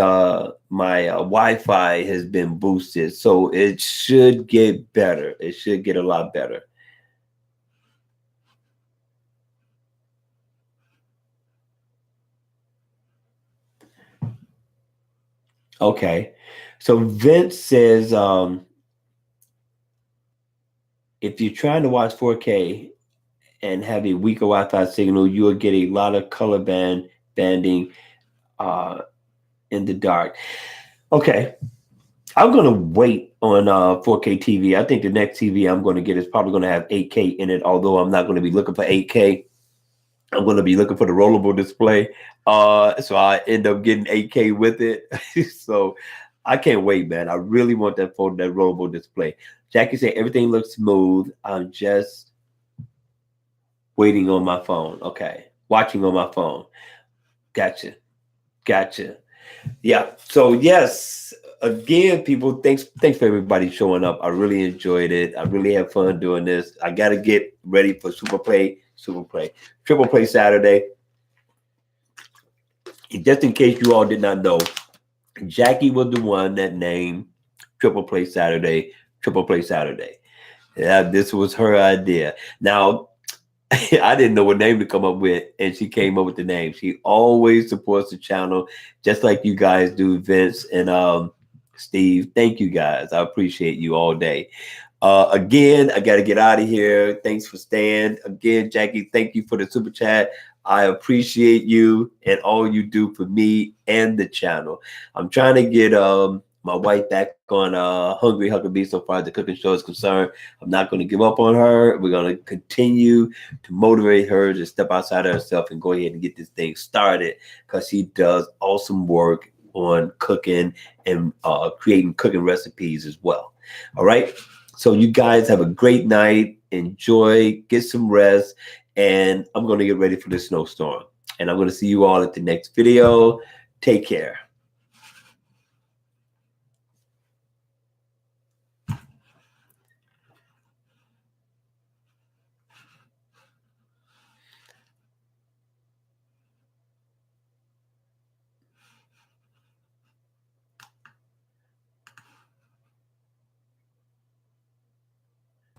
my Wi-Fi has been boosted, so it should get better. It should get a lot better. Okay. So Vince says if you're trying to watch 4K and have a weaker Wi-Fi signal, you will get a lot of color banding uh, in the dark. Okay. I'm gonna wait on 4K TV. I think the next TV I'm gonna get is probably gonna have 8K in it, although I'm not gonna be looking for 8K. I'm gonna be looking for the rollable display. So I end up getting 8K with it. So I can't wait, man. I really want that rollable display. Jackie said everything looks smooth. I'm just waiting on my phone. Okay. Watching on my phone. Gotcha. Gotcha. Yeah. So yes, again, people, thanks for everybody showing up. I really enjoyed it. I really had fun doing this. I gotta get ready for Super Play, Triple Play Saturday. Just in case you all did not know, Jackie was the one that named Triple Play Saturday, Triple Play Saturday. Yeah, this was her idea. Now, I didn't know what name to come up with, and she came up with the name. She always supports the channel, just like you guys do, Vince and Steve. Thank you guys. I appreciate you all day. Again, I got to get out of here. Thanks for staying. Again, Jackie, thank you for the super chat. I appreciate you and all you do for me and the channel. I'm trying to get my wife back on Hungry Huckabee so far as the cooking show is concerned. I'm not going to give up on her. We're going to continue to motivate her to step outside of herself and go ahead and get this thing started because she does awesome work on cooking and creating cooking recipes as well. All right. So you guys have a great night. Enjoy, get some rest, and I'm going to get ready for the snowstorm. And I'm going to see you all at the next video. Take care.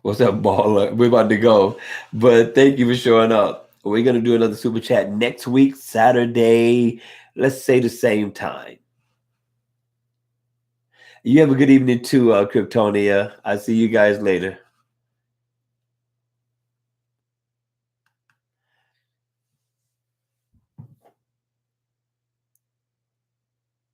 What's up, baller? We're about to go. But thank you for showing up. We're going to do another super chat next week, Saturday. Let's say the same time. You have a good evening too, Kryptonia. I'll see you guys later.